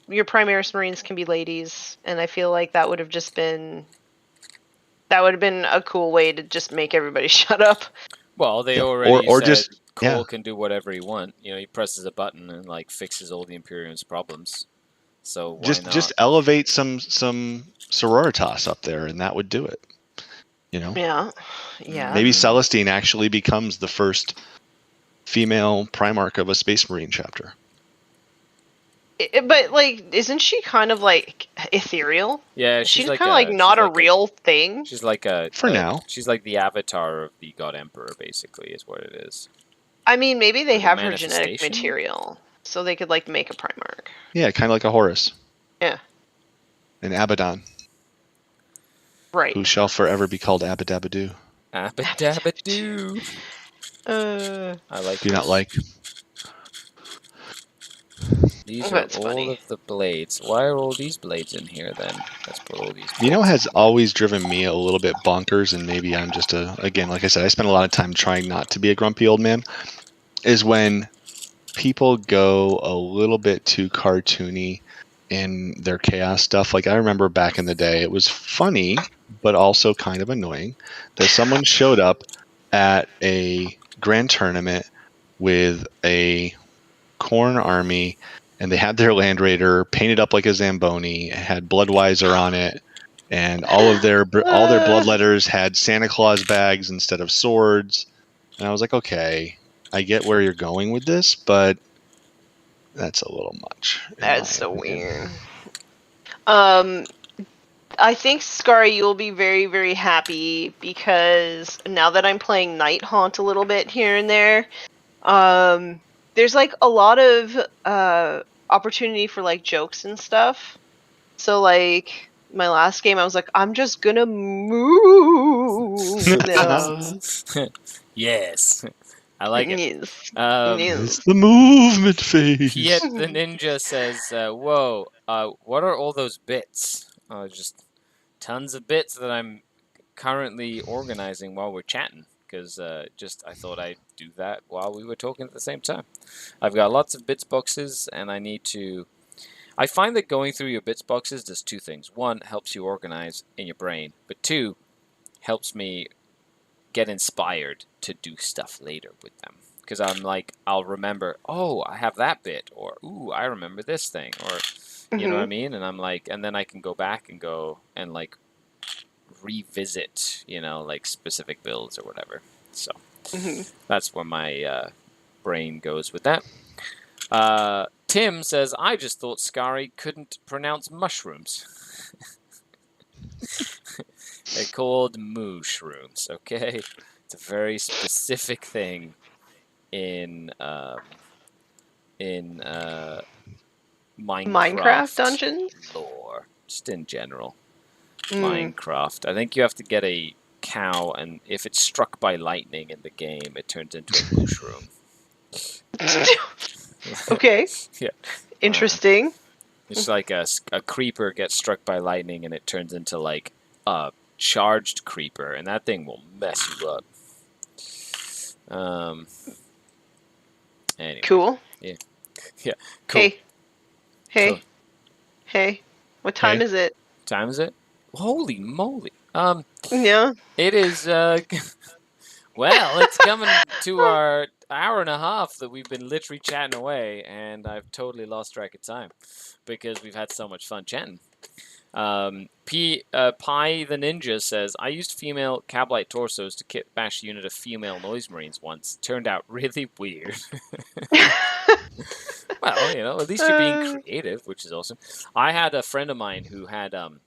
Your Primaris Marines can be ladies, and I feel like that would have been a cool way to just make everybody shut up. well, they Yeah. already Or said just- Cole yeah. can do whatever he want. You know, he presses a button and like fixes all the Imperium's problems. So why not? just elevate some sororitas up there, and that would do it. You know, Yeah. maybe Celestine actually becomes the first female Primarch of a Space Marine chapter. But like, isn't she kind of like ethereal? Yeah, She's like kind of like not a real thing. She's like For now. She's like the avatar of the God Emperor, basically, is what it is. I mean, maybe they Like a have her genetic manifestation? material, so they could like make a Primarch. Yeah, kind of like a Horus. Yeah. An Abaddon, Right. who shall forever be called Abadabadoo. Abadabadoo. I like. Do you not this. like? These That's are all funny. of the blades. Why are all these blades in here then? Let's put all these. You know, blades has in. always driven me a little bit bonkers, and maybe I'm just again, like I said, I spend a lot of time trying not to be a grumpy old man, is when people go a little bit too cartoony in their chaos stuff. Like, I remember back in the day, it was funny, but also kind of annoying that someone showed up at a grand tournament with a Khorne army, and they had their Land Raider painted up like a Zamboni, had Bloodweiser on it, and all their blood letters had Santa Claus bags instead of swords. And I was like, okay, I get where you're going with this, but that's a little much. in That's my so opinion. weird. I think Skari, you'll be very, very happy because now that I'm playing Night Haunt a little bit here and there, there's like a lot of opportunity for like jokes and stuff. So like my last game, I was like, I'm just gonna move now. Yes, I like it. Yes. Um, Yes. It's the movement phase. Yet the ninja says, "Whoa, what are all those bits? Just tons of bits that I'm currently organizing while we're chatting. Because I thought I'd do that while we were talking at the same time. I've got lots of bits boxes, and I need to. I find that going through your bits boxes does two things. One, helps you organize in your brain, but two, helps me get inspired to do stuff later with them. Because I'm like, I'll remember, oh, I have that bit, or ooh, I remember this thing, or you know what I mean? And I'm like, and then I can go back and go and like revisit, you know, like specific builds or whatever. So that's where my brain goes with that. Tim says, I just thought Skari couldn't pronounce mushrooms. They're called mushrooms, okay? It's a very specific thing in Minecraft dungeons? lore, just in general. Mm. Minecraft. I think you have to get a cow, and if it's struck by lightning in the game, it turns into a mushroom. Okay. Yeah. Interesting. It's like a creeper gets struck by lightning, and it turns into like a charged creeper, and that thing will mess you up. Anyway. Cool. Yeah. Cool. Hey. Cool. Hey. What time Hey. is it? Time is it? Holy moly. Yeah. It is, well, it's coming to our hour and a half that we've been literally chatting away, and I've totally lost track of time because we've had so much fun chatting. Pie the Ninja says, I used female Cablite torsos to kit bash a unit of female noise marines once. Turned out really weird. Well, you know, at least you're being creative, which is awesome. I had a friend of mine who had done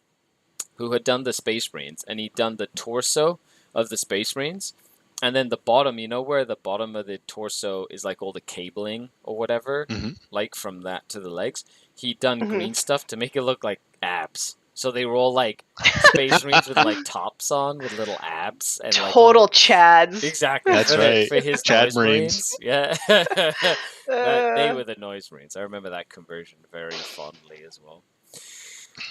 the Space Marines, and he'd done the torso of the Space Marines, and then the bottom, you know where the bottom of the torso is like all the cabling or whatever, like from that to the legs? He'd done green stuff to make it look like abs. So they were all like Space Marines with like tops on with little abs and like Total little... Chads. Exactly. That's right. For his Chad noise Marines. Yeah. They were the noise Marines. I remember that conversion very fondly as well.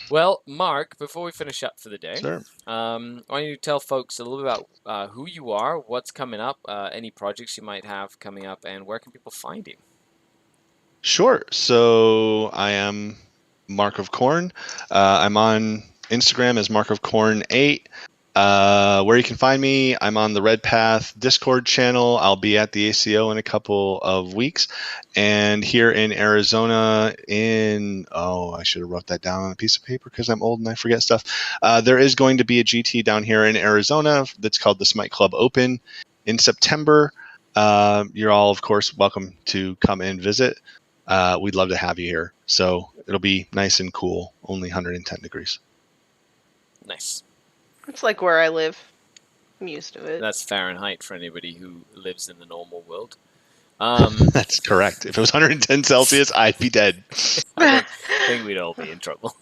Well, Mark, before we finish up for the day, Sure. why don't you tell folks a little bit about who you are, what's coming up, any projects you might have coming up, and where can people find you? Sure. So I am Mark of Khorne. I'm on Instagram as Mark of Khorne 8. Where you can find me, I'm on the Red Path Discord channel. I'll be at the ACO in a couple of weeks. And here in Arizona I should have wrote that down on a piece of paper because I'm old and I forget stuff. There is going to be a GT down here in Arizona that's called the Smite Club Open in September. You're all, of course, welcome to come and visit. We'd love to have you here. So it'll be nice and cool, only 110 degrees. Nice. It's like where I live. I'm used to it. That's Fahrenheit for anybody who lives in the normal world. That's correct. If it was 110 Celsius, I'd be dead. I think we'd all be in trouble.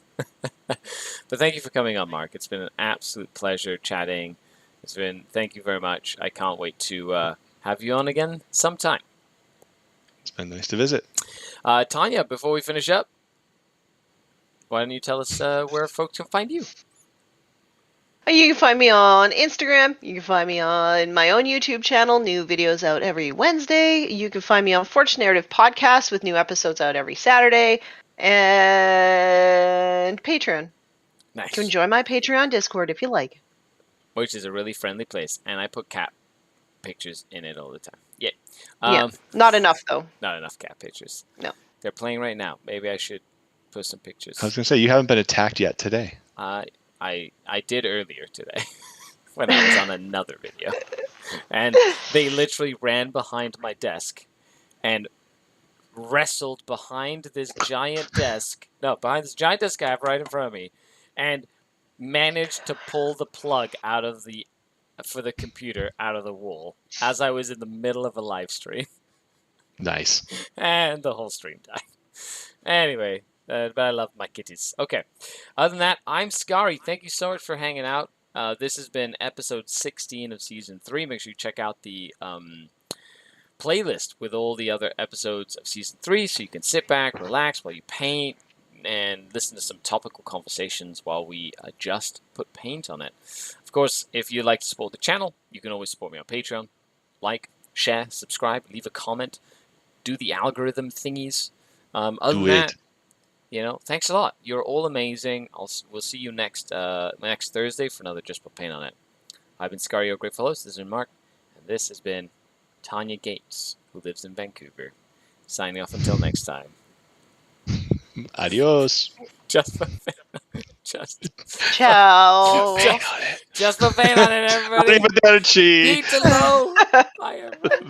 But thank you for coming on, Mark. It's been an absolute pleasure chatting. Thank you very much. I can't wait to have you on again sometime. It's been nice to visit. Tanya, before we finish up, why don't you tell us where folks can find you? You can find me on Instagram. You can find me on my own YouTube channel. New videos out every Wednesday. You can find me on Forge Narrative Podcast with new episodes out every Saturday. And Patreon. Nice. You can join my Patreon Discord if you like. Which is a really friendly place. And I put cat pictures in it all the time. Yeah. Yeah. Not enough, though. Not enough cat pictures. No. They're playing right now. Maybe I should put some pictures. I was going to say, you haven't been attacked yet today. I did earlier today when I was on another video. And they literally ran behind my desk and wrestled behind this giant desk. No, behind this giant desk I have right in front of me. And managed to pull the plug for the computer out of the wall as I was in the middle of a live stream. Nice. And the whole stream died. Anyway, but I love my kitties. Okay. Other than that, I'm Skari. Thank you so much for hanging out. This has been episode 16 of Season 3. Make sure you check out the playlist with all the other episodes of Season 3 so you can sit back, relax while you paint, and listen to some topical conversations while we just put paint on it. Of course, if you'd like to support the channel, you can always support me on Patreon. Like, share, subscribe, leave a comment, do the algorithm thingies. Other than that, thanks a lot. You're all amazing. We'll see you next Thursday for another Just Put Paint on It. I've been Skari, your great fellows. This has been Mark, and this has been Tanya Gates, who lives in Vancouver. Signing off until next time. Adios. Just Ciao. Just put paint on it, everybody. Arrivederci. Pizza low. Bye, everybody.